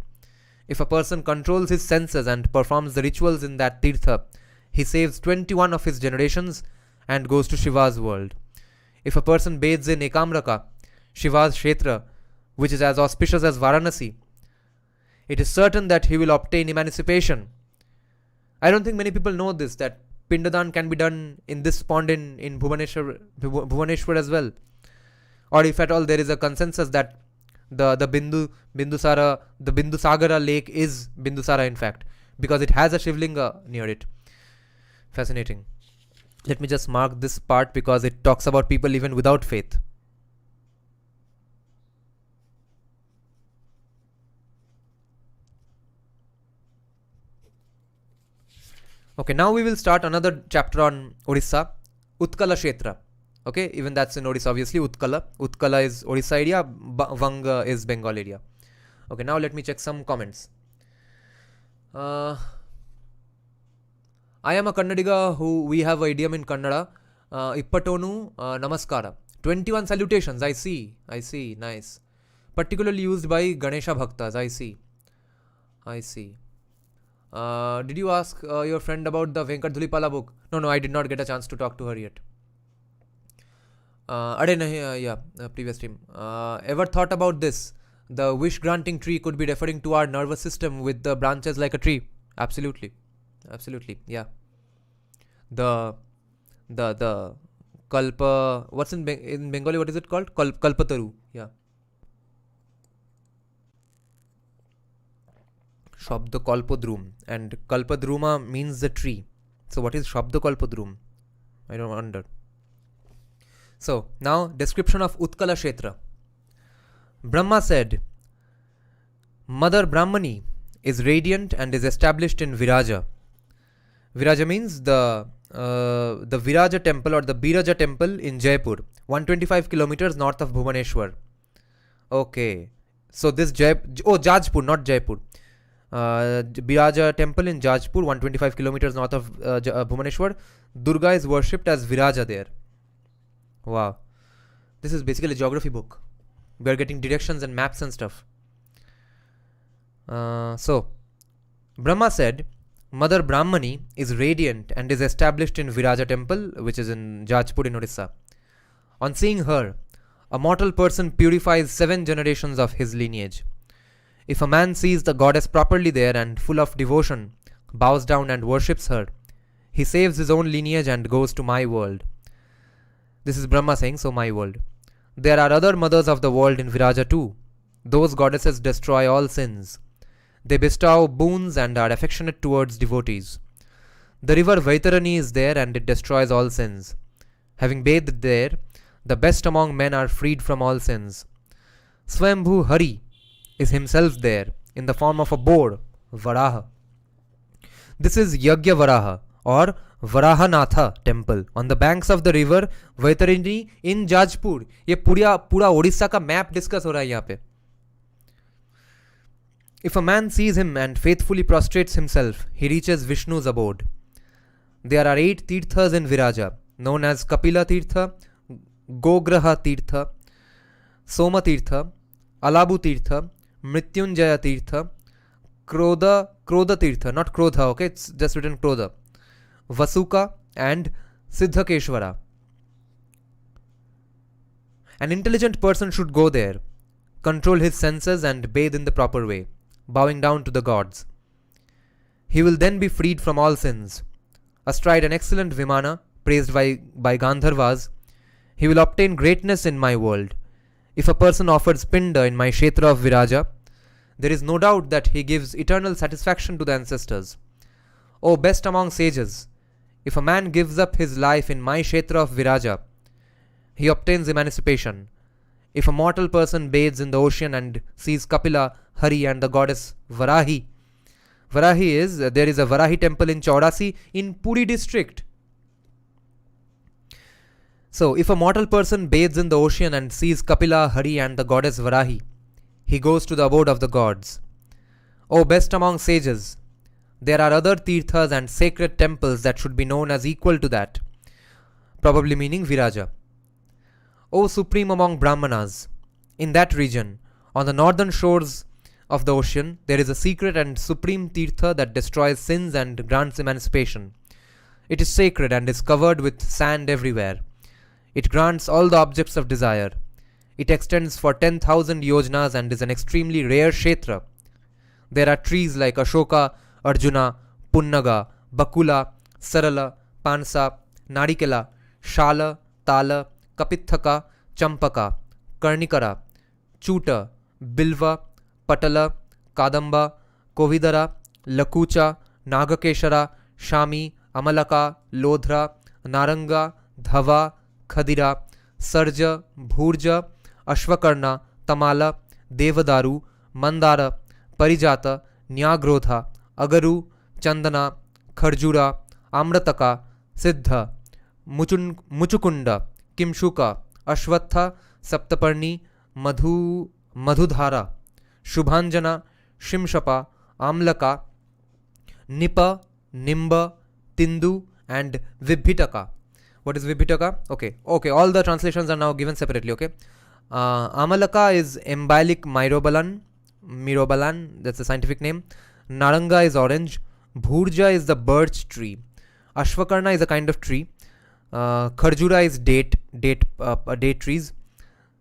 If a person controls his senses and performs the rituals in that Tirtha, he saves 21 of his generations and goes to Shiva's world. If a person bathes in Ekamra, Shiva's Kshetra, which is as auspicious as Varanasi, it is certain that he will obtain emancipation. I don't think many people know this, that Pindadan can be done in this pond in Bhuvaneshwar as well. Or if at all there is a consensus that the Bindusagara lake is Bindusara in fact, because it has a Shivlinga near it. Fascinating. Let me just mark this part because it talks about people even without faith. Okay, now we will start another chapter on Orissa, Utkala Kshetra. Okay, even that's in Orissa obviously, Utkala. Utkala is Orissa area, Vanga is Bengal area. Okay, now let me check some comments. I am a Kannadiga who we have an idiom in Kannada. Ippatonu Namaskara. 21 salutations, I see, nice. Particularly used by Ganesha Bhaktas, I see. Did you ask your friend about the Venkat Dhulipala book? No, I did not get a chance to talk to her yet. Previous stream. Ever thought about this? The wish granting tree could be referring to our nervous system with the branches like a tree. Absolutely. absolutely. Yeah. The kalpa. What's in Bengali? What is it called? Kalpataru. Yeah. Shabda Kalpadrum, and Kalpadruma means the tree. So what is Shabda Kalpadrum? I don't wonder. So now description of Utkala Kshetra. Brahma said, Mother Brahmani is radiant and is established in Viraja. Viraja means the Viraja temple or the Biraja temple in Jaipur, 125 kilometers north of Bhubaneswar. Okay. So this Jajpur, not Jaipur. Viraja temple in Jajpur, 125 kilometers north of Bhubaneswar. Durga is worshipped as Viraja there. Wow. This is basically a geography book. We are getting directions and maps and stuff. So, Brahma said, Mother Brahmani is radiant and is established in Viraja temple, which is in Jajpur in Orissa. On seeing her, a mortal person purifies 7 generations of his lineage. If a man sees the goddess properly there and full of devotion, bows down and worships her, he saves his own lineage and goes to my world. This is Brahma saying, so my world. There are other mothers of the world in Viraja too. Those goddesses destroy all sins. They bestow boons and are affectionate towards devotees. The river Vaitarani is there and it destroys all sins. Having bathed there, the best among men are freed from all sins. Swambhu Hari is himself there in the form of a boar, Varaha. This is Yagya Varaha or Varahanatha temple on the banks of the river Vaitarani in Jajpur. ये पूरा ओडिशा का map discuss हो रहा है यहाँ पे. If a man sees him and faithfully prostrates himself, he reaches Vishnu's abode. There are 8 tirthas in Viraja, known as Kapila Tirtha, Gograha Tirtha, Soma Tirtha, Alabu Tirtha, Mrityunjaya Tirtha, Krodha Tirtha, not Krodha, okay, it's just written Krodha, Vasuka and Siddhakeshwara. An intelligent person should go there, control his senses and bathe in the proper way, bowing down to the gods. He will then be freed from all sins. Astride an excellent Vimana, praised by Gandharvas, he will obtain greatness in my world. If a person offers Pinda in my Kshetra of Viraja, there is no doubt that he gives eternal satisfaction to the ancestors. O best among sages, if a man gives up his life in my Kshetra of Viraja, he obtains emancipation. If a mortal person bathes in the ocean and sees Kapila, Hari and the goddess Varahi, there is a Varahi temple in Chaurasi in Puri district. So, if a mortal person bathes in the ocean and sees Kapila, Hari and the goddess Varahi, he goes to the abode of the gods. O best among sages, there are other tirthas and sacred temples that should be known as equal to that, probably meaning Viraja. O supreme among Brahmanas, in that region, on the northern shores of the ocean, there is a secret and supreme tirtha that destroys sins and grants emancipation. It is sacred and is covered with sand everywhere. It grants all the objects of desire. It extends for 10,000 yojnas and is an extremely rare kshetra. There are trees like Ashoka, Arjuna, Punnaga, Bakula, Sarala, Pansa, Narikela, Shala, Tala, Kapithaka, Champaka, Karnikara, Chuta, Bilva, Patala, Kadamba, Kovidara, Lakucha, Nagakeshara, Shami, Amalaka, Lodhra, Naranga, Dhava, Khadira, Sarja, Bhurja, Ashvakarna, Tamala, Devadaru, Mandara, Parijata, Nyagrodha, Agaru, Chandana, Kharjura, Amrataka, Siddha, Muchukunda, Kimshuka, Ashwatha, Saptaparni, Madhudhara, Shubhanjana, Shimshapa, Amlaka, Nipa, Nimba, Tindu and Vibhitaka. What is Vibhitaka? Okay, all the translations are now given separately, okay. Amalaka is Embalic Mirobalan, that's the scientific name. Naranga is orange. Bhurja is the birch tree. Ashvakarna is a kind of tree. Kharjura is date trees,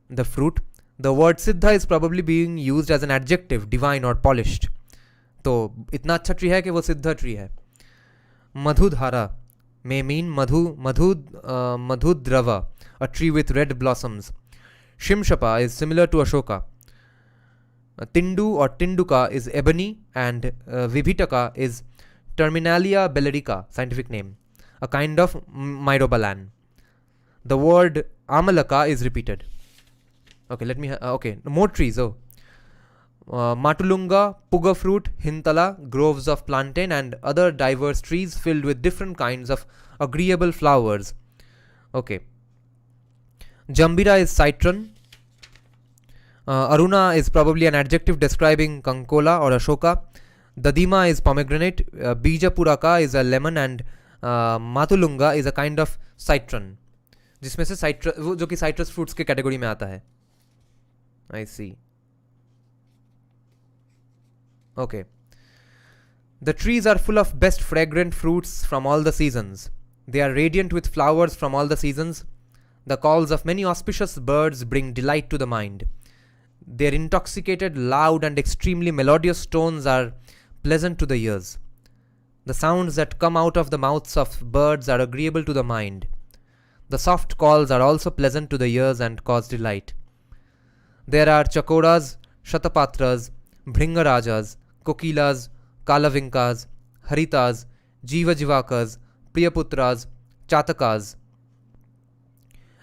the fruit. The word Siddha is probably being used as an adjective, divine or polished. तो इतना अच्छा tree है कि वो सिद्धा tree है. Madhudhara may mean Madhudrava, a tree with red blossoms. Shimshapa is similar to Ashoka. Tindu or Tinduka is ebony, and Vibhitaka is Terminalia bellerica, scientific name, a kind of myrobalan. The word Amalaka is repeated. Okay, let me. Okay, more trees. Matulunga, Puga fruit, Hintala, groves of plantain, and other diverse trees filled with different kinds of agreeable flowers. Okay. Jambira is citron. Aruna is probably an adjective describing Kankola or Ashoka. Dadima is pomegranate. Bija Puraka is a lemon, and Matulunga is a kind of citron, जिसमें से जो कि citrus fruits के category में आता है. I see. Okay. The trees are full of best fragrant fruits from all the seasons. They are radiant with flowers from all the seasons. The calls of many auspicious birds bring delight to the mind. Their intoxicated, loud, and extremely melodious tones are pleasant to the ears. The sounds that come out of the mouths of birds are agreeable to the mind. The soft calls are also pleasant to the ears and cause delight. There are chakoras, shatapatras, bhringarajas, kokilas, kalavinkas, haritas, jivajivakas, priyaputras, chatakas,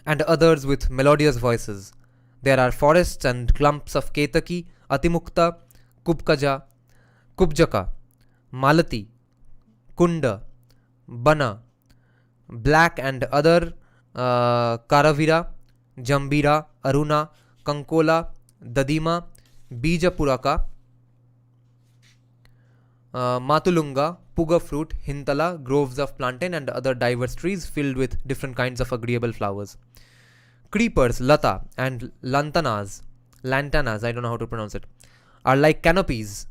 and others with melodious voices. There are forests and clumps of ketaki, atimukta, kubjaka, malati, kunda, bana, black and other karavira, jambira, aruna, kankola, dadima, bija puraka, matulunga, puga fruit, hintala, groves of plantain, and other diverse trees filled with different kinds of agreeable flowers. Creepers, lata, and lantanas, I don't know how to pronounce it, are like canopies,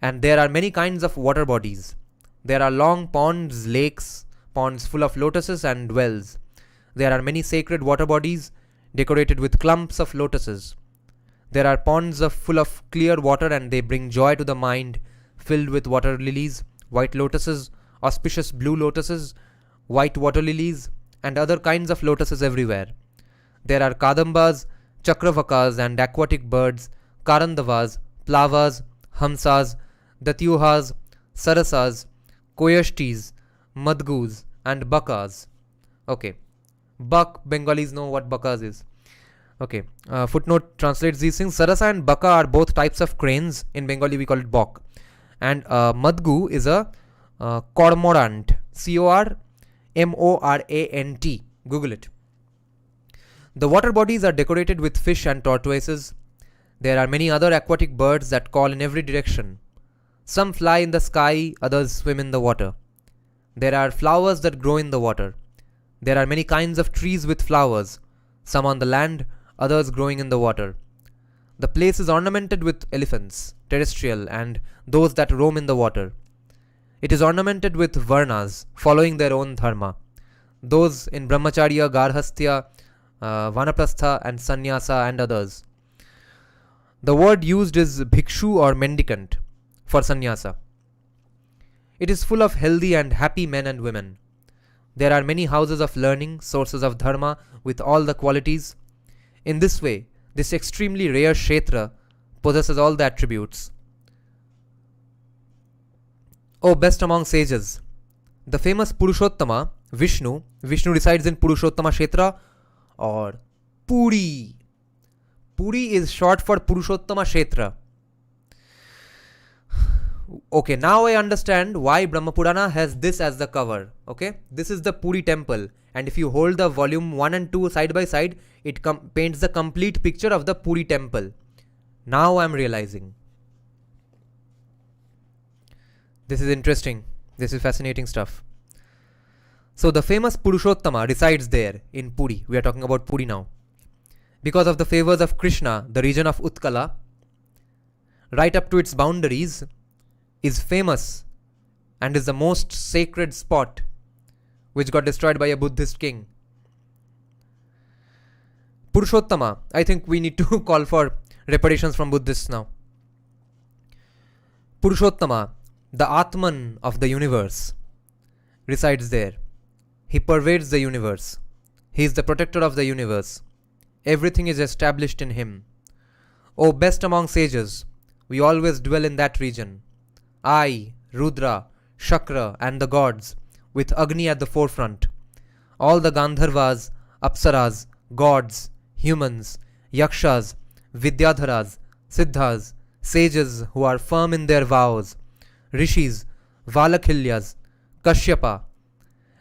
and there are many kinds of water bodies. There are long ponds, lakes, ponds full of lotuses and wells. There are many sacred water bodies decorated with clumps of lotuses. There are ponds full of clear water, and they bring joy to the mind, filled with water lilies, white lotuses, auspicious blue lotuses, white water lilies, and other kinds of lotuses everywhere. There are kadambas, chakravakas, and aquatic birds, karandavas, plavas, hamsas, datyuhas, sarasas, koyashtis, madgus, and bakas. Okay. Buck, Bengalis know what bakas is. Okay. Footnote translates these things. Sarasa and baka are both types of cranes. In Bengali we call it bok. And madgu is a cormorant. Cormorant. Google it. The water bodies are decorated with fish and tortoises. There are many other aquatic birds that call in every direction. Some fly in the sky, others swim in the water. There are flowers that grow in the water. There are many kinds of trees with flowers, some on the land, others growing in the water. The place is ornamented with elephants, terrestrial, and those that roam in the water. It is ornamented with varnas, following their own dharma. Those in brahmacharya, garhastya, vanaprastha, and sannyasa, and others. The word used is bhikshu or mendicant for sannyasa. It is full of healthy and happy men and women. There are many houses of learning, sources of dharma, with all the qualities. In this way, this extremely rare Kshetra possesses all the attributes. O best among sages, the famous Purushottama, Vishnu resides in Purushottama Kshetra or Puri. Puri is short for Purushottama Kshetra. Okay, now I understand why Brahma Purana has this as the cover. Okay, this is the Puri temple, and if you hold the volume 1 and 2 side by side, it paints the complete picture of the Puri temple. Now I am realizing. This is interesting. This is fascinating stuff. So the famous Purushottama resides there in Puri. We are talking about Puri now. Because of the favors of Krishna, the region of Utkala, right up to its boundaries, is famous and is the most sacred spot which got destroyed by a Buddhist king. Purushottama, I think we need to call for reparations from Buddhists now. Purushottama, the Atman of the universe, resides there. He pervades the universe. He is the protector of the universe. Everything is established in him. O best among sages, we always dwell in that region. I, Rudra, Shakra and the gods, with Agni at the forefront. All the Gandharvas, Apsaras, gods, humans, Yakshas, Vidyadharas, Siddhas, sages who are firm in their vows, Rishis, Valakhilyas, Kashyapa,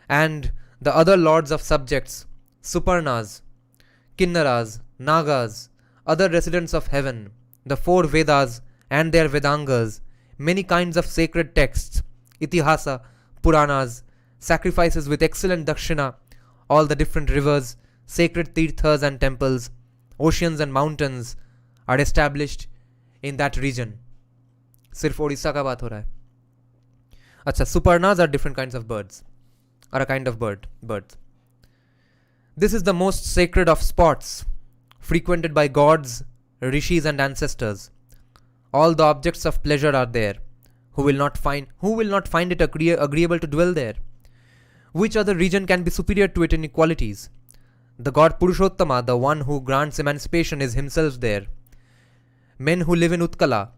and the other lords of subjects, Suparnas, Kinnaras, Nagas, other residents of heaven, the four Vedas and their Vedangas, many kinds of sacred texts, Itihasa, Puranas, sacrifices with excellent dakshina, all the different rivers, sacred tirthas and temples, oceans and mountains are established in that region. सिर्फ ओडिशा का बात हो रहा है. अच्छा, Suparnas are different kinds of birds, are a kind of birds. This is the most sacred of spots, frequented by gods, rishis and ancestors. All the objects of pleasure are there. Who will not find it agreeable to dwell there? Which other region can be superior to it in equalities? The god Purushottama, the one who grants emancipation, is himself there. Men who live in Utkala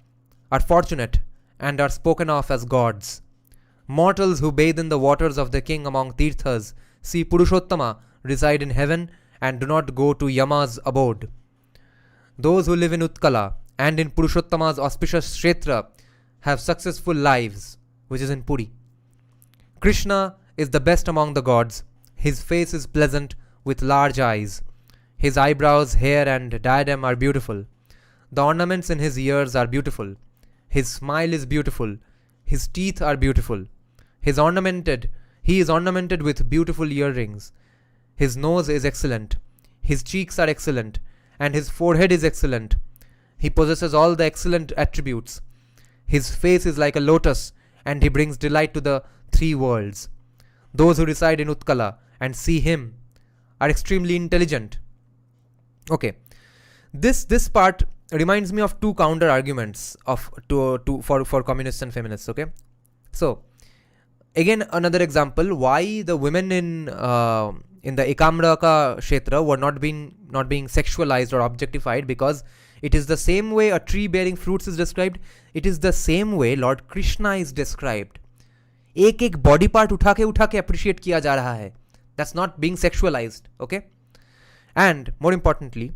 are fortunate and are spoken of as gods. Mortals who bathe in the waters of the king among tirthas see Purushottama reside in heaven and do not go to Yama's abode. Those who live in Utkala and in Purushottama's auspicious Kshetra have successful lives, which is in Puri. Krishna is the best among the gods. His face is pleasant with large eyes. His eyebrows, hair and diadem are beautiful. The ornaments in his ears are beautiful. His smile is beautiful. His teeth are beautiful. He is ornamented with beautiful earrings. His nose is excellent. His cheeks are excellent. And his forehead is excellent. He possesses all the excellent attributes. His face is like a lotus, and he brings delight to the three worlds. Those who reside in Utkala and see him are extremely intelligent. Okay, this part reminds me of two counter arguments for communists and feminists. Okay, so again another example why the women in the Ekamra ka Kshetra were not being sexualized or objectified, because it is the same way a tree bearing fruits is described. It is the same way Lord Krishna is described. एक body part उठा के appreciate किया जा रहा है. That's not being sexualized. Okay, and more importantly,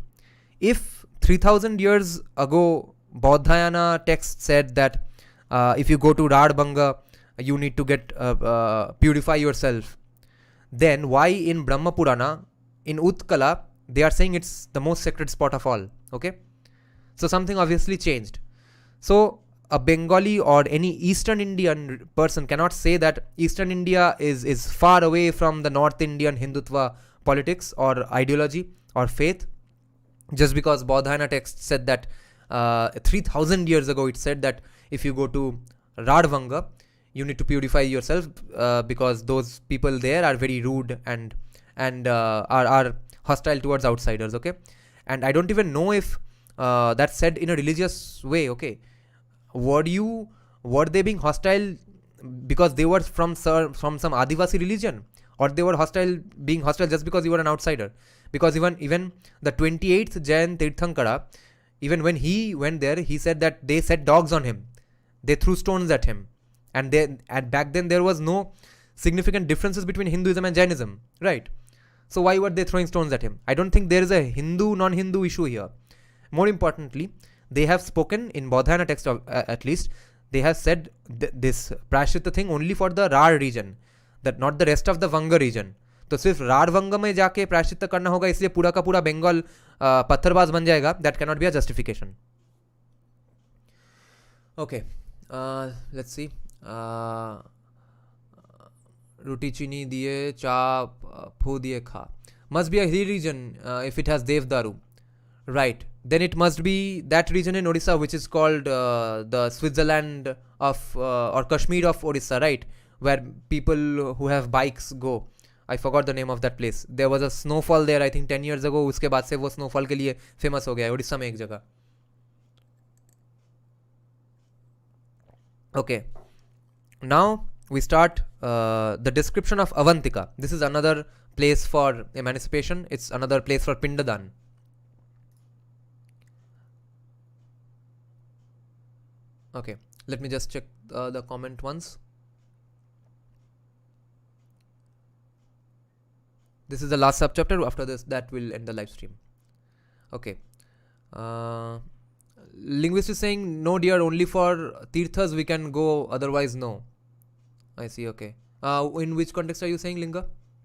if 3000 years ago Bodhayana text said that if you go to Radbanga you need to get purify yourself, then why in Brahma Purana in Utkala they are saying it's the most sacred spot of all? Okay, so something obviously changed. So a Bengali or any Eastern Indian person cannot say that Eastern India is far away from the North Indian Hindutva politics or ideology or faith, just because Bodhayana text said that 3000 years ago it said that if you go to Radvanga you need to purify yourself because those people there are very rude and are hostile towards outsiders. Okay, and I don't even know if that's said in a religious way. Okay, were they being hostile because they were from some Adivasi religion, or they were being hostile just because you were an outsider? Because even the 28th Jain Tirthankara, even when he went there, he said that they set dogs on him, they threw stones at him, and back then there was no significant differences between Hinduism and Jainism, right? So why were they throwing stones at him? I don't think there is a Hindu non-Hindu issue here. More importantly, they have spoken in Bodhayana text at least, they have said this Prashita thing only for the Rar region, that not the rest of the Vanga region. तो सिर्फ rod वंगा में जाके प्रायश्चित करना होगा इसलिए पूरा का पूरा बंगाल पत्थरबाज बन जाएगा. That can not be a justification. Okay, let's see. रोटी चीनी दिए चा फू दिए खा. Must be a hill region if it has devdaru, right? Then it must be that region in Odisha which is called the Switzerland of or Kashmir of Odisha, right? Where people who have bikes go. I forgot the name of that place. There was a snowfall there I think 10 years ago. उसके बाद से वो snowfall के लिए famous हो गया है उड़ीसा में एक जगह. Okay, now we start the description of Avantika. This is another place for emancipation. It's another place for Pindadan. Okay, let me just check the comment once. This is the last subchapter. After this, that will end the live stream. Okay. Linguist is saying, no dear, only for tirthas we can go, otherwise no. I see, okay. In which context are you saying,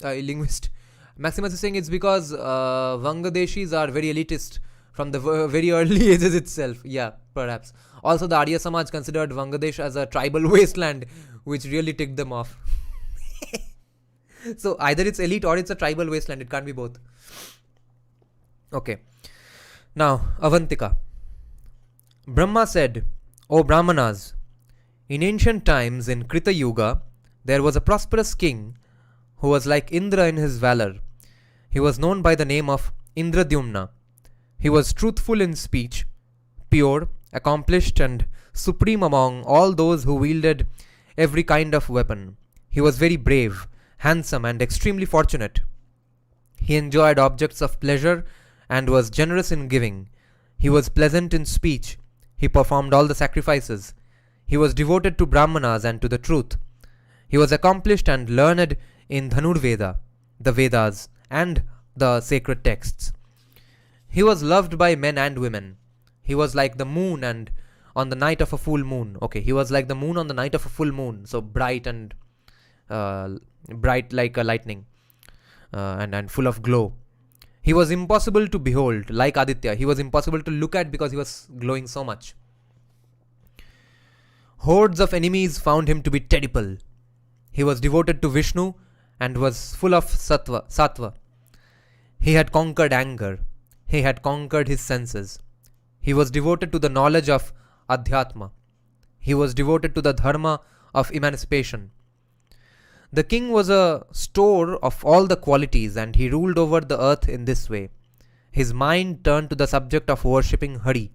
linguist? Maximus is saying it's because Vangadeshis are very elitist from the very early ages itself. Yeah, perhaps. Also, the Arya Samaj considered Vangadesh as a tribal wasteland, which really ticked them off. So, either it's elite or it's a tribal wasteland. It can't be both. Okay. Now, Avantika. Brahma said, O Brahmanas, in ancient times in Krita Yuga, there was a prosperous king who was like Indra in his valor. He was known by the name of Indradyumna. He was truthful in speech, pure, accomplished, and supreme among all those who wielded every kind of weapon. He was very brave, handsome, and extremely fortunate. He enjoyed objects of pleasure and was generous in giving. He was pleasant in speech. He performed all the sacrifices. He was devoted to Brahmanas and to the truth. He was accomplished and learned in Dhanurveda, the Vedas, and the sacred texts. He was loved by men and women. He was like the moon and on the night of a full moon. Okay, he was like the moon on the night of a full moon. So bright and bright like a lightning and full of glow. He was impossible to behold, like Aditya. He was impossible to look at because he was glowing so much. Hordes of enemies found him to be terrible. He was devoted to Vishnu and was full of sattva. He had conquered anger. He had conquered his senses. He was devoted to the knowledge of Adhyatma. He was devoted to the dharma of emancipation. The king was a store of all the qualities and he ruled over the earth in this way. His mind turned to the subject of worshipping Hari.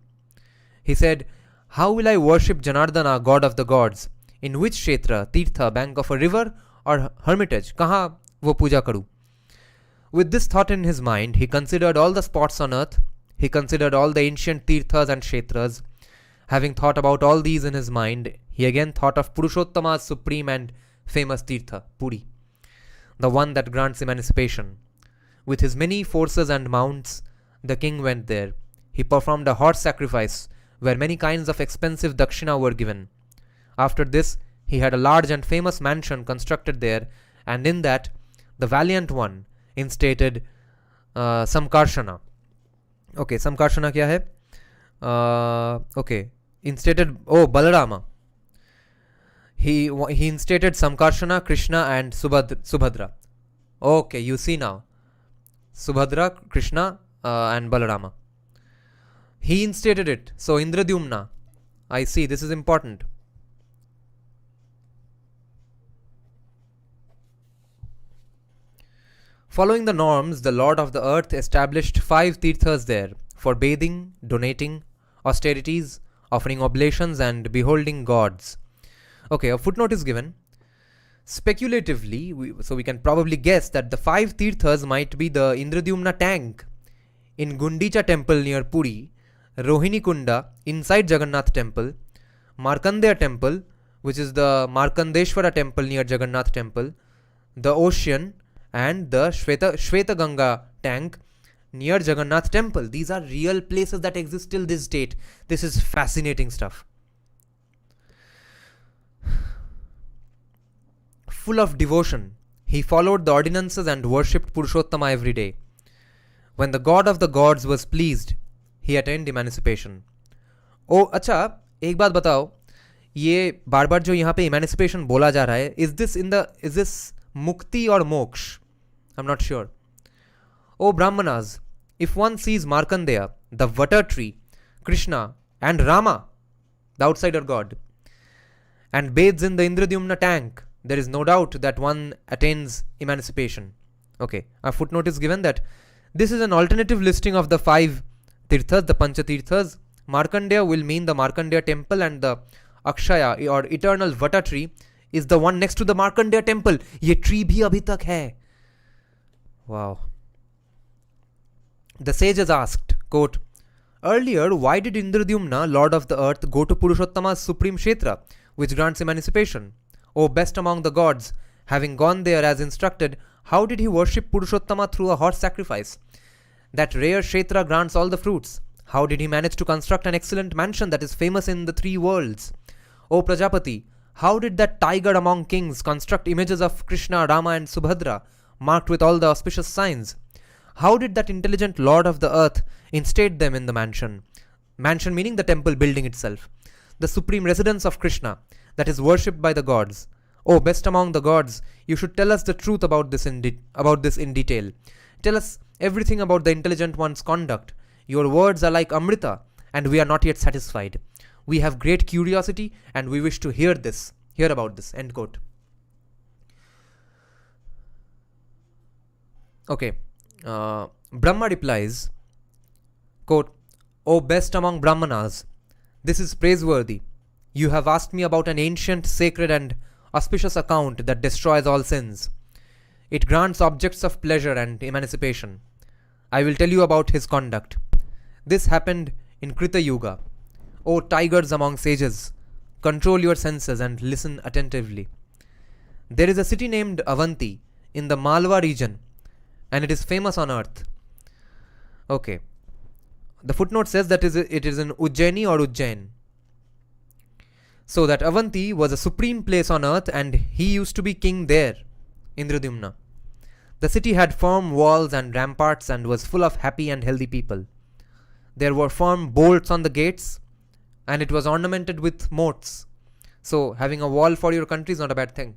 He said, how will I worship Janardana, god of the gods? In which Kshetra, Tirtha, bank of a river or hermitage? Kaha wo puja karu? With this thought in his mind, he considered all the spots on earth. He considered all the ancient Tirthas and Kshetras. Having thought about all these in his mind, he again thought of Purushottama's supreme and famous Tirtha, Puri, the one that grants emancipation. With his many forces and mounts, the king went there. He performed a horse sacrifice where many kinds of expensive dakshina were given. After this, he had a large and famous mansion constructed there, and in that, the valiant one instated Samkarshana. Okay, Samkarshana kya hai? Okay, instated, Balarama. He instated Samkarshana, Krishna and Subhadra. Okay, you see now. Subhadra, Krishna and Balarama. He instated it. So Indradyumna. I see, this is important. Following the norms, the Lord of the Earth established 5 tirthas there for bathing, donating, austerities, offering oblations and beholding gods. Okay, a footnote is given. Speculatively, we can probably guess that the 5 tirthas might be the Indradyumna tank in Gundicha temple near Puri, Rohini Kunda inside Jagannath temple, Markandeya temple, which is the Markandeshwara temple near Jagannath temple, the ocean, and the Shweta Ganga tank near Jagannath temple. These are real places that exist till this date. This is fascinating stuff. Full of devotion, he followed the ordinances and worshipped Purushottama every day. When the god of the gods was pleased, he attained emancipation. Oh, अच्छा, एक बात बताओ, ये बार बार जो यहाँ पे emancipation बोला जा रहा है, is this mukti or moksha? I'm not sure. Oh Brahmanas, if one sees Markandeya, the Vata tree, Krishna and Rama, the outsider god, and bathes in the Indradyumna tank, there is no doubt that one attains emancipation. Okay, a footnote is given that this is an alternative listing of the 5 tirthas, the Pancha Tirthas. Markandeya will mean the Markandeya temple and the Akshaya or eternal Vata tree is the one next to the Markandeya temple. ये tree भी अभी तक है. Wow. The sages asked, quote, earlier, why did Indradyumna, lord of the earth, go to Purushottama's supreme Kshetra, which grants emancipation? O best among the gods, having gone there as instructed, how did he worship Purushottama through a horse sacrifice? That rare Kshetra grants all the fruits. How did he manage to construct an excellent mansion that is famous in the 3 worlds? O Prajapati, how did that tiger among kings construct images of Krishna, Rama and Subhadra, marked with all the auspicious signs? How did that intelligent lord of the earth instate them in the mansion? Mansion meaning the temple building itself. The supreme residence of Krishna, that is worshipped by the gods. O best among the gods, you should tell us the truth about this in detail. Tell us everything about the intelligent one's conduct. Your words are like Amrita, and we are not yet satisfied. We have great curiosity, and we wish to hear about this. End quote. Okay. Brahma replies, quote, O best among Brahmanas, this is praiseworthy. You have asked me about an ancient, sacred and auspicious account that destroys all sins. It grants objects of pleasure and emancipation. I will tell you about his conduct. This happened in Krita Yuga. O tigers among sages, control your senses and listen attentively. There is a city named Avanti in the Malwa region, and it is famous on earth. Okay. The footnote says that it is in Ujjaini or Ujjain. So that Avanti was a supreme place on earth, and he used to be king there, Indradyumna. The city had firm walls and ramparts and was full of happy and healthy people. There were firm bolts on the gates, and it was ornamented with moats. So having a wall for your country is not a bad thing.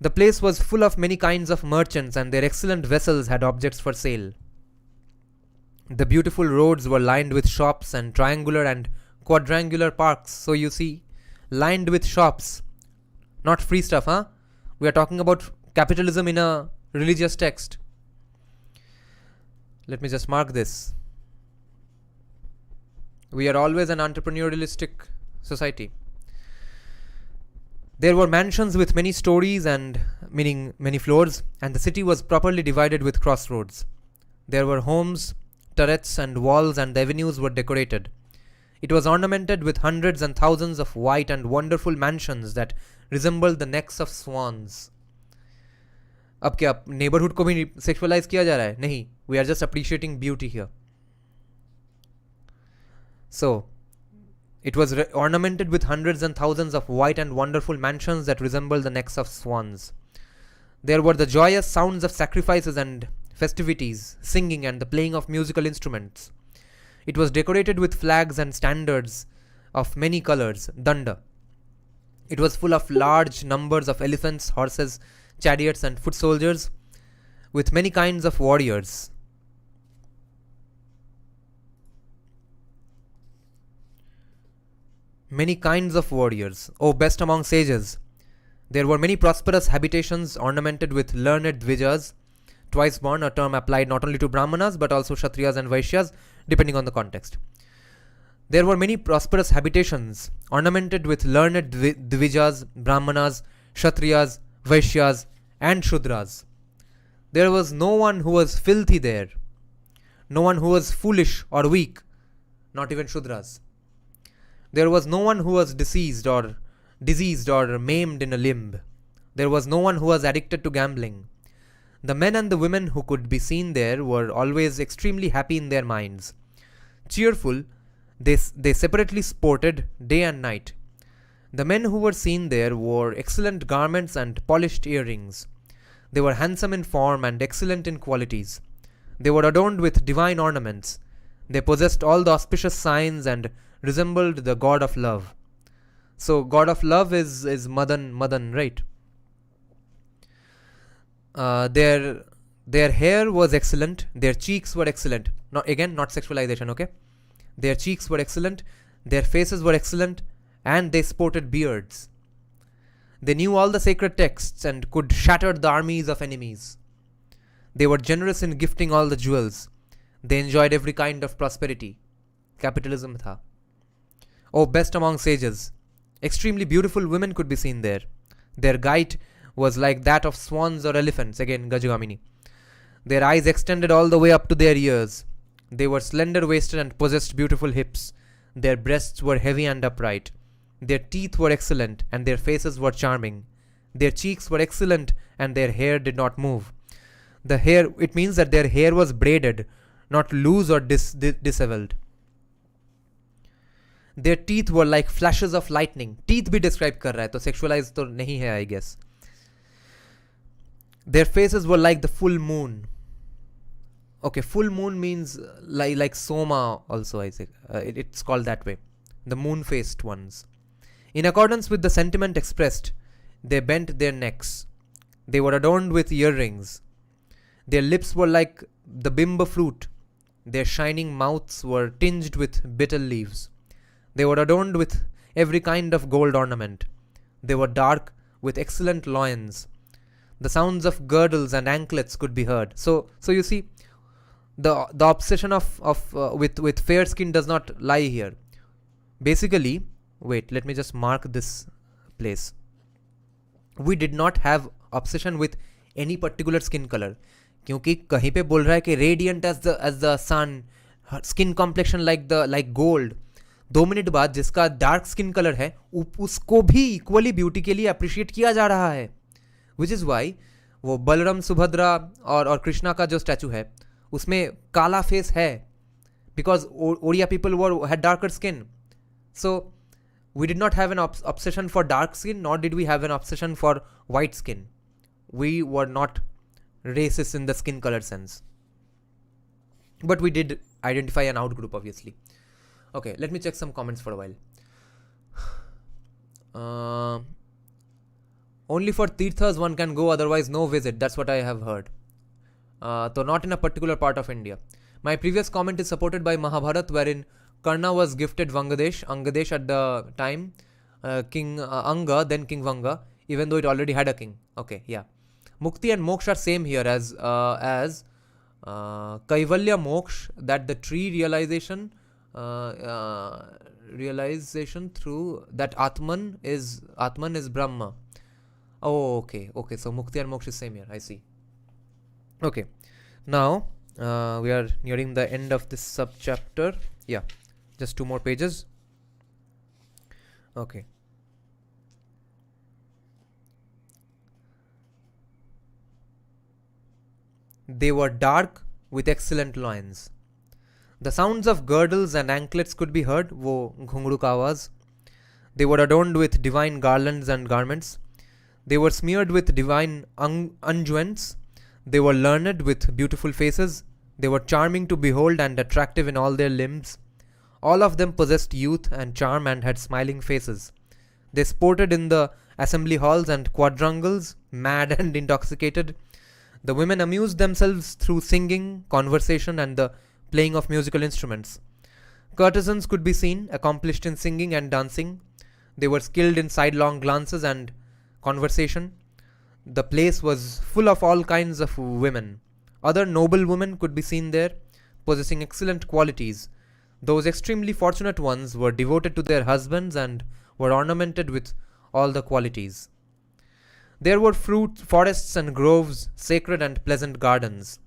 The place was full of many kinds of merchants, and their excellent vessels had objects for sale. The beautiful roads were lined with shops and triangular and quadrangular parks. So you see, lined with shops. Not free stuff, huh? We are talking about capitalism in a religious text. Let me just mark this. We are always an entrepreneurialistic society. There were mansions with many stories and meaning many floors, and the city was properly divided with crossroads. There were homes, turrets and walls, and the avenues were decorated. It was ornamented with hundreds and thousands of white and wonderful mansions that resembled the necks of swans. अब क्या neighborhood को भी sexualize किया जा रहा है? नहीं, we are just appreciating beauty here. So, it was ornamented with hundreds and thousands of white and wonderful mansions that resembled the necks of swans. There were the joyous sounds of sacrifices and festivities, singing and the playing of musical instruments. It was decorated with flags and standards of many colors, danda. It was full of large numbers of elephants, horses, chariots and foot soldiers, with many kinds of warriors. Many kinds of warriors, O best among sages. There were many prosperous habitations ornamented with learned dvijas, twice born, a term applied not only to Brahmanas but also Kshatriyas and Vaishyas, depending on the context. There were many prosperous habitations ornamented with learned dvijas, Brahmanas, Kshatriyas, Vaishyas, and Shudras. There was no one who was filthy there, no one who was foolish or weak, not even Shudras. There was no one who was diseased or maimed in a limb. There was no one who was addicted to gambling. The men and the women who could be seen there were always extremely happy in their minds. Cheerful, they separately sported day and night. The men who were seen there wore excellent garments and polished earrings. They were handsome in form and excellent in qualities. They were adorned with divine ornaments. They possessed all the auspicious signs and resembled the god of love. So god of love is Madan, right? Their hair was excellent. Their cheeks were excellent. Not sexualization, okay? Their cheeks were excellent. Their faces were excellent, and they sported beards. They knew all the sacred texts and could shatter the armies of enemies. They were generous in gifting all the jewels. They enjoyed every kind of prosperity. Capitalism tha. Oh, best among sages. Extremely beautiful women could be seen there. Their gait was like that of swans or elephants, again Gajagamini. Their eyes extended all the way up to their ears. They were slender-waisted and possessed beautiful hips. Their breasts were heavy and upright. Their teeth were excellent, and their faces were charming. Their cheeks were excellent, and their hair did not move. The hair, it means that their hair was braided, not loose or disheveled. Their teeth were like flashes of lightning. Teeth भी describe कर रहा है, तो sexualized तो नहीं है, I guess. Their faces were like the full moon. Okay, full moon means like Soma also, I think. It's called that way. The moon-faced ones. In accordance with the sentiment expressed, they bent their necks. They were adorned with earrings. Their lips were like the bimba fruit. Their shining mouths were tinged with betel leaves. They were adorned with every kind of gold ornament. They were dark with excellent loins. The sounds of girdles and anklets could be heard. So you see, the obsession with fair skin does not lie here. Basically, wait, let me just mark this place. We did not have obsession with any particular skin color. क्योंकि कहीं पे बोल रहा है कि radiant as the sun, skin complexion like gold. 2 minute बाद जिसका dark skin colour है उसको भी इक्वली ब्यूटी के लिए अप्रिशिएट किया जा रहा है. विच इज़ वाई वो बलराम सुभद्रा और कृष्णा का जो स्टैचू है उसमें काला फेस है, because Odia people had darker skin. So we did not have an obsession for dark skin, nor did we have an obsession for white skin. We were not racist in the skin color sense. But we did identify an outgroup, obviously. Okay, let me check some comments for a while. Only for Tirthas one can go, otherwise no visit. That's what I have heard. So not in a particular part of India. My previous comment is supported by Mahabharat, wherein Karna was gifted Angadesh at the time, King Anga, then King Vanga, even though it already had a king. Okay, yeah. Mukti and Moksha are same here as Kaivalya Moksh, that the tree realization through that Atman is Brahma. Oh, okay. So Mukti and Moksha is same here. I see. Okay. Now we are nearing the end of this sub-chapter. Yeah. Just 2 more pages. Okay. They were dark with excellent loins. The sounds of girdles and anklets could be heard. Wo ghungru ka awaaz. They were adorned with divine garlands and garments. They were smeared with divine unguents. They were learned with beautiful faces. They were charming to behold and attractive in all their limbs. All of them possessed youth and charm and had smiling faces. They sported in the assembly halls and quadrangles, mad and intoxicated. The women amused themselves through singing, conversation, and the playing of musical instruments. Courtesans could be seen, accomplished in singing and dancing. They were skilled in sidelong glances and conversation. The place was full of all kinds of women. Other noble women could be seen there, possessing excellent qualities. Those extremely fortunate ones were devoted to their husbands and were ornamented with all the qualities. There were forests and groves, sacred and pleasant gardens.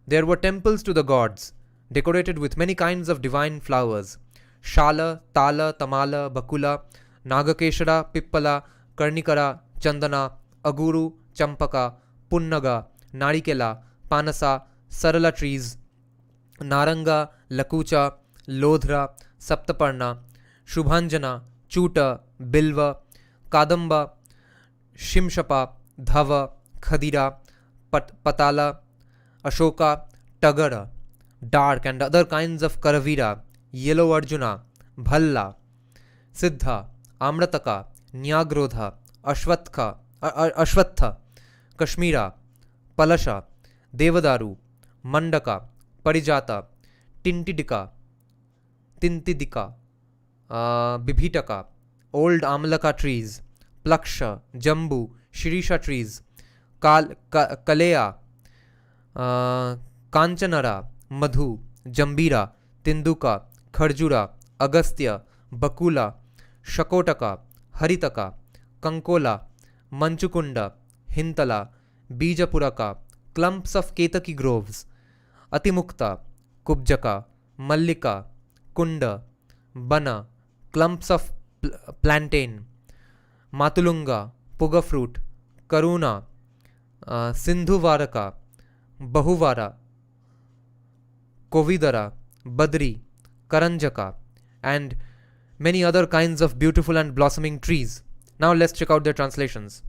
There were temples to the gods, decorated with many kinds of divine flowers. Shala, Tala, Tamala, Bakula, Nagakeshara, Pippala, Karnikara, Chandana, Aguru, Champaka, Punnaga, Narikela, Panasa, Sarala trees, Naranga, Lakucha, Lodhra, Saptaparna, Shubhanjana, Chuta, Bilva, Kadamba, Shimshapa, Dhava, Khadira, Patala, Ashoka, Tagara, dark and other kinds of Karavira, Yellow Arjuna, Bhalla, Siddha, Amrataka, Nyagrodha, Ashwatha, Kashmira, Palasha, Devadaru, Mandaka, Parijata, Tintidika, Bibhitaka, old Amalaka trees, Plaksha, Jambu, Shirisha trees, Kalea, Kanchanara, Madhu, Jambira, Tinduka, Kharjura, Agastya, Bakula, Shakotaka, Haritaka, Kankola, Manchukunda, Hintala, Bijapuraka, clumps of Ketaki groves, Atimukta, Kubjaka, Mallika, Kunda, Bana, clumps of plantain, Matulunga, Puga fruit, Karuna, Sindhuvaraka, Bahuvara, Kovidara, Badri, Karanjaka, and many other kinds of beautiful and blossoming trees. Now let's check out their translations.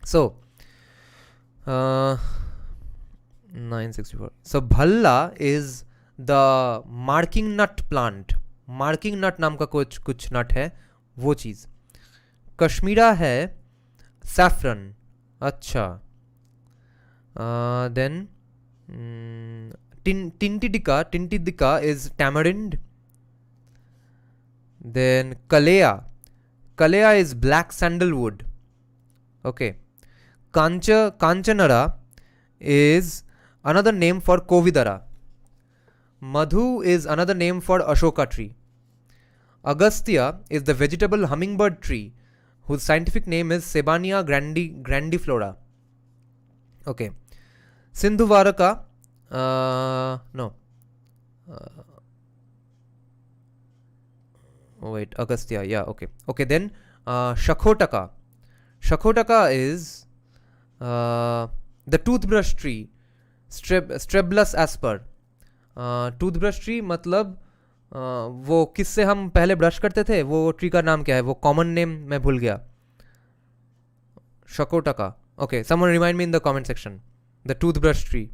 So, 964. So, Bhalla is the marking nut plant. Marking nut नाम का कुछ नट है, वो चीज़. कश्मीरा है saffron. अच्छा. Then Tintidika is tamarind. Then Kalea is black sandalwood. Okay. Kanchanara is another name for Kovidara. Madhu is another name for Ashoka tree. Agastya is the vegetable hummingbird tree, whose scientific name is Sebania grandiflora. Okay. Sindhuvaraka, Agastya, yeah, okay. Okay, then Shakhotaka. Shakhotaka is the toothbrush tree, Streblus asper. Toothbrush tree मतलब वो किससे हम पहले brush करते थे, वो tree का नाम क्या है, वो कॉमन नेम मैं भूल गया. Shakhotaka. Okay, someone remind me in the comment section. The toothbrush tree.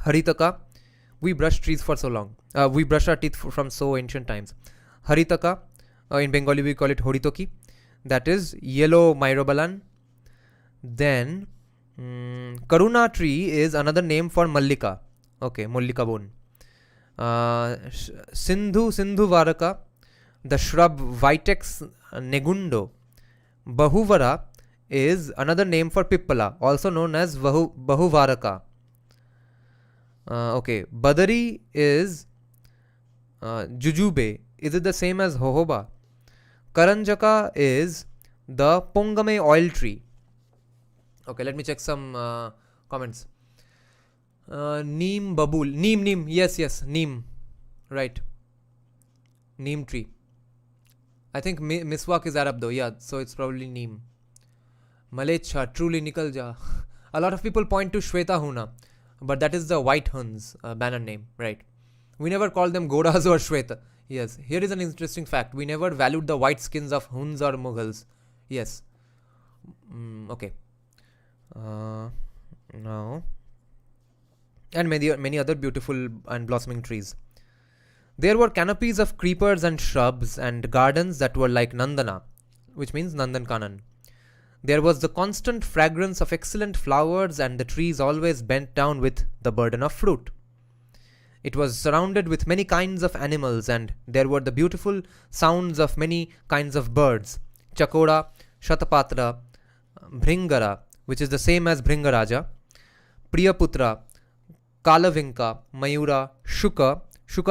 Haritaka. We brush trees for so long. We brush our teeth from so ancient times. Haritaka. In Bengali we call it Horitoki. That is yellow myrobalan. Then Karuna tree is another name for Mallika. Okay, Mallika bone. Sindhuvaraka. The shrub Vitex negundo. Bahuvara is another name for Pippala, also known as Bahuvaraka. Okay, Badari is Jujube. Is it the same as Hohoba? Karanjaka is the Pongame oil tree. Okay, let me check some comments. Neem Babul. Neem. Yes, Neem. Right. Neem tree. I think Miswak is Arab though. Yeah, so it's probably Neem. Malecha, truly nikal ja. A lot of people point to Shweta Huna, but that is the White Huns banner name, right? We never call them Goras or Shweta. Yes, here is an interesting fact. We never valued the white skins of Huns or Mughals. Yes. Okay. Now. And many other beautiful and blossoming trees. There were canopies of creepers and shrubs and gardens that were like Nandana, which means Nandankanan. There was the constant fragrance of excellent flowers, and the trees always bent down with the burden of fruit. It was surrounded with many kinds of animals, and there were the beautiful sounds of many kinds of birds. Chakora, Shatapatra, Bhringara, which is the same as Bhringaraja, Priyaputra, Kalavinka, Mayura, Shuka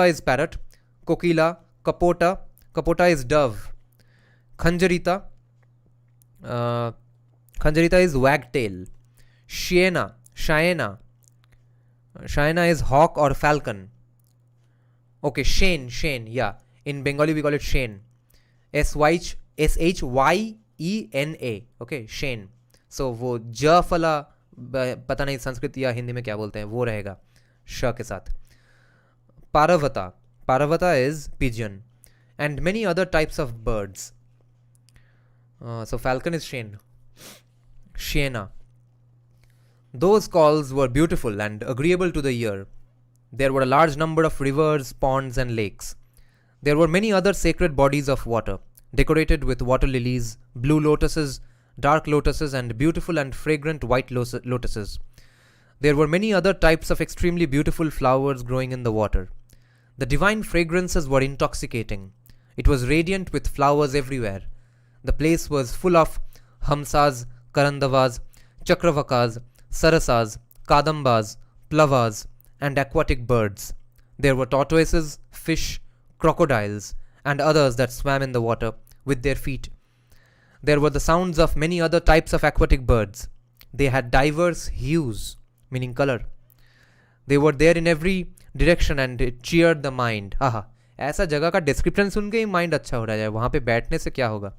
is parrot, Kokila, Kapota is dove, Khanjarita is wagtail, Shayana is hawk or falcon. Okay, Shane, yeah. In Bengali we call it Shane. SHYENA. Okay, Shane. So वो ज फला पता नहीं संस्कृत या हिंदी में क्या बोलते हैं, वो रहेगा श के साथ. Paravata is pigeon, and many other types of birds. So falcon is Shayna. Those calls were beautiful and agreeable to the ear. There were a large number of rivers, ponds, and lakes. There were many other sacred bodies of water, decorated with water lilies, blue lotuses, dark lotuses, and beautiful and fragrant white lotuses. There were many other types of extremely beautiful flowers growing in the water. The divine fragrances were intoxicating. It was radiant with flowers everywhere. The place was full of Hamsas, Karandavas, Chakravakas, Sarasas, Kadambas, Plavas, and aquatic birds. There were tortoises, fish, crocodiles, and others that swam in the water with their feet. There were the sounds of many other types of aquatic birds. They had diverse hues, meaning color. They were there in every direction and it cheered the mind. आहा, ऐसा जगह का description सुन के ही mind अच्छा हो रहा है, वहाँ पे बैठने से क्या होगा.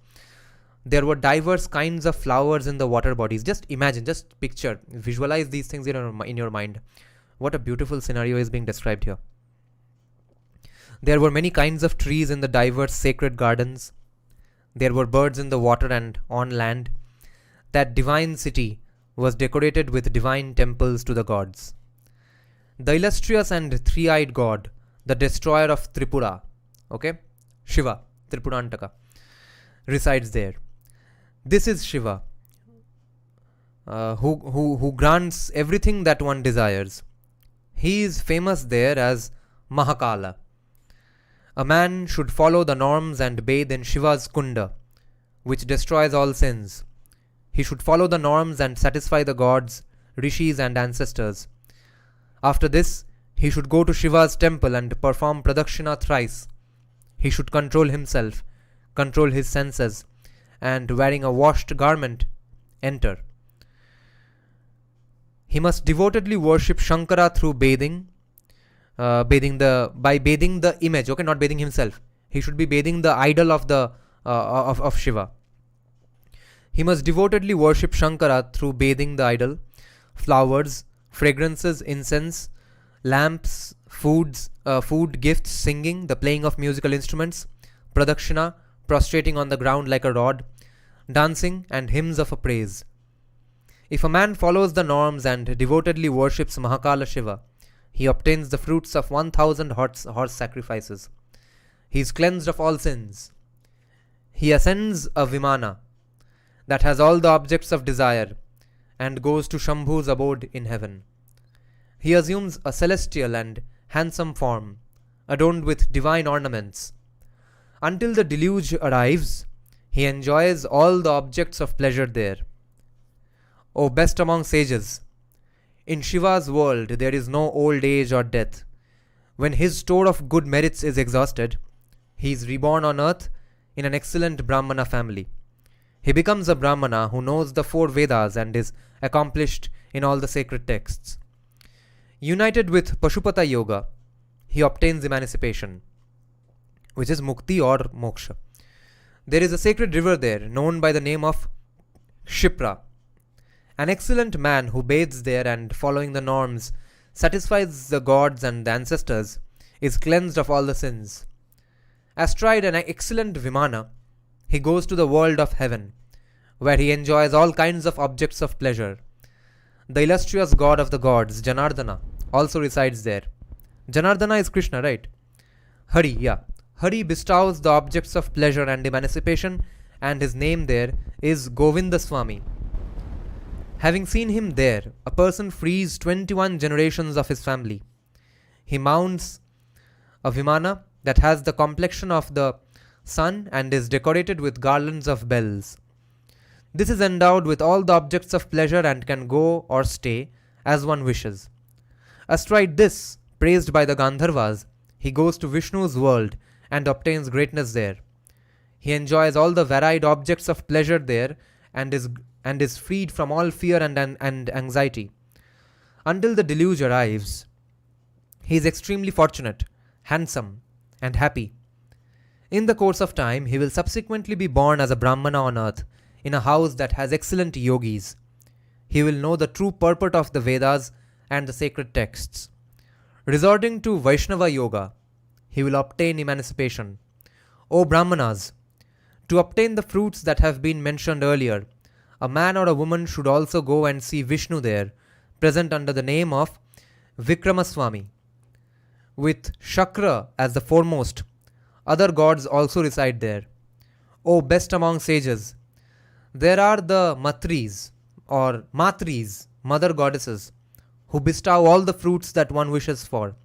There were diverse kinds of flowers in the water bodies. Just imagine, just picture, visualize these things in your mind. What a beautiful scenario is being described here. There were many kinds of trees in the diverse sacred gardens. There were birds in the water and on land. That divine city was decorated with divine temples to the gods. The illustrious and three-eyed god, the destroyer of Tripura, okay, Shiva, Tripurantaka, resides there. This is Shiva, who grants everything that one desires. He is famous there as Mahakala. A man should follow the norms and bathe in Shiva's kunda, which destroys all sins. He should follow the norms and satisfy the gods, rishis and ancestors. After this, he should go to Shiva's temple and perform pradakshina thrice. He should control himself, control his senses, and wearing a washed garment, enter. He must devotedly worship Shankara through bathing the image, okay, not bathing himself. He should be bathing the idol of Shiva. He must devotedly worship Shankara through bathing the idol, flowers, fragrances, incense, lamps, food, gifts, singing, the playing of musical instruments, pradakshina, prostrating on the ground like a rod, dancing, and hymns of praise. If a man follows the norms and devotedly worships Mahakala Shiva, he obtains the fruits of 1,000 horse sacrifices. He is cleansed of all sins. He ascends a Vimana that has all the objects of desire and goes to Shambhu's abode in heaven. He assumes a celestial and handsome form, adorned with divine ornaments. Until the deluge arrives, he enjoys all the objects of pleasure there. O best among sages, in Shiva's world there is no old age or death. When his store of good merits is exhausted, he is reborn on earth in an excellent Brahmana family. He becomes a Brahmana who knows the 4 Vedas and is accomplished in all the sacred texts. United with Pashupata Yoga, he obtains emancipation, which is Mukti or Moksha. There is a sacred river there known by the name of Kshetra. An excellent man who bathes there and, following the norms, satisfies the gods and the ancestors, is cleansed of all the sins. Astride an excellent Vimana, he goes to the world of heaven, where he enjoys all kinds of objects of pleasure. The illustrious god of the gods, Janardana, also resides there. Janardana is Krishna, right? Hari, yeah. Hari bestows the objects of pleasure and emancipation, and his name there is Govindaswami. Having seen him there, a person frees 21 generations of his family. He mounts a Vimana that has the complexion of the sun and is decorated with garlands of bells. This is endowed with all the objects of pleasure and can go or stay as one wishes. Astride this, praised by the Gandharvas, he goes to Vishnu's world and obtains greatness there. He enjoys all the varied objects of pleasure there and is freed from all fear and anxiety. Until the deluge arrives, he is extremely fortunate, handsome, and happy. In the course of time, he will subsequently be born as a Brahmana on earth, in a house that has excellent yogis. He will know the true purport of the Vedas and the sacred texts. Resorting to Vaishnava Yoga, he will obtain emancipation. O Brahmanas, to obtain the fruits that have been mentioned earlier, a man or a woman should also go and see Vishnu there, present under the name of Vikramaswamy. With Shakra as the foremost, other gods also reside there. O best among sages, there are the Matris or Matris, mother goddesses, who bestow all the fruits that one wishes for.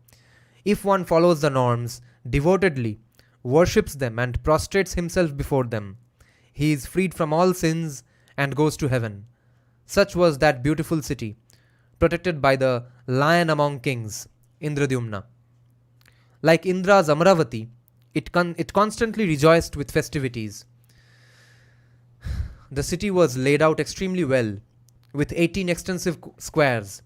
If one follows the norms, devotedly, worships them and prostrates himself before them, he is freed from all sins and goes to heaven. Such was that beautiful city, protected by the lion among kings, Indradyumna. Like Indra's Amravati, it constantly rejoiced with festivities. The city was laid out extremely well, with 18 extensive squares.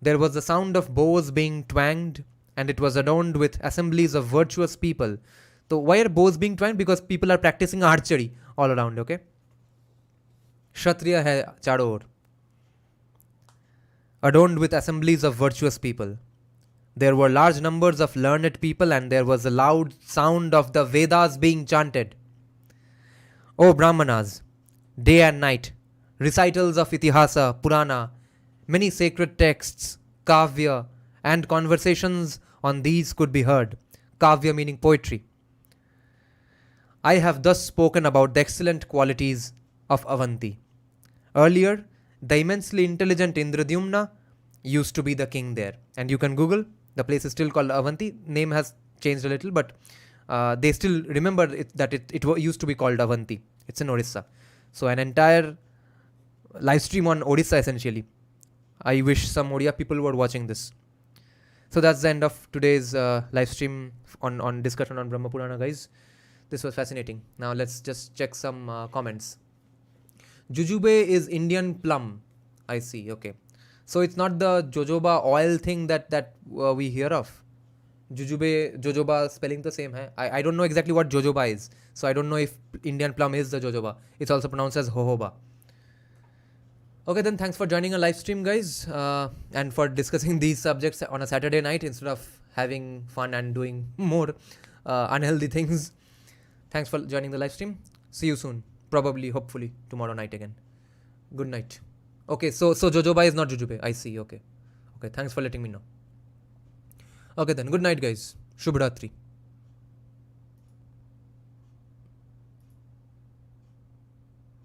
There was the sound of bows being twanged, and it was adorned with assemblies of virtuous people. So why are bows being twanged? Because people are practicing archery all around, okay? Kshatriya hai charo or. Adorned with assemblies of virtuous people. There were large numbers of learned people, and there was a loud sound of the Vedas being chanted. O Brahmanas, day and night, recitals of Itihasa, Purana, many sacred texts, Kavya, and conversations on these could be heard. Kavya meaning poetry. I have thus spoken about the excellent qualities of Avanti. Earlier, the immensely intelligent Indradyumna used to be the king there. And you can Google, the place is still called Avanti. Name has changed a little, but they still remember it used to be called Avanti. It's in Orissa. So an entire live stream on Orissa essentially. I wish some Odia people were watching this. So that's the end of today's live stream on discussion on Brahma Purana, guys. This was fascinating. Now let's just check some comments. Jujube is Indian plum. I see. Okay. So it's not the jojoba oil thing that we hear of. Jojoba spelling the same hai. I don't know exactly what jojoba is. So I don't know if Indian plum is the jojoba. It's also pronounced as jojoba. Okay, then thanks for joining a live stream, guys, and for discussing these subjects on a Saturday night instead of having fun and doing more unhealthy things. Thanks for joining the live stream. See you soon. Probably, hopefully, tomorrow night again. Good night. Okay, so jojoba is not jujube. I see. Okay, thanks for letting me know. Okay then, good night, guys. Shubhratri.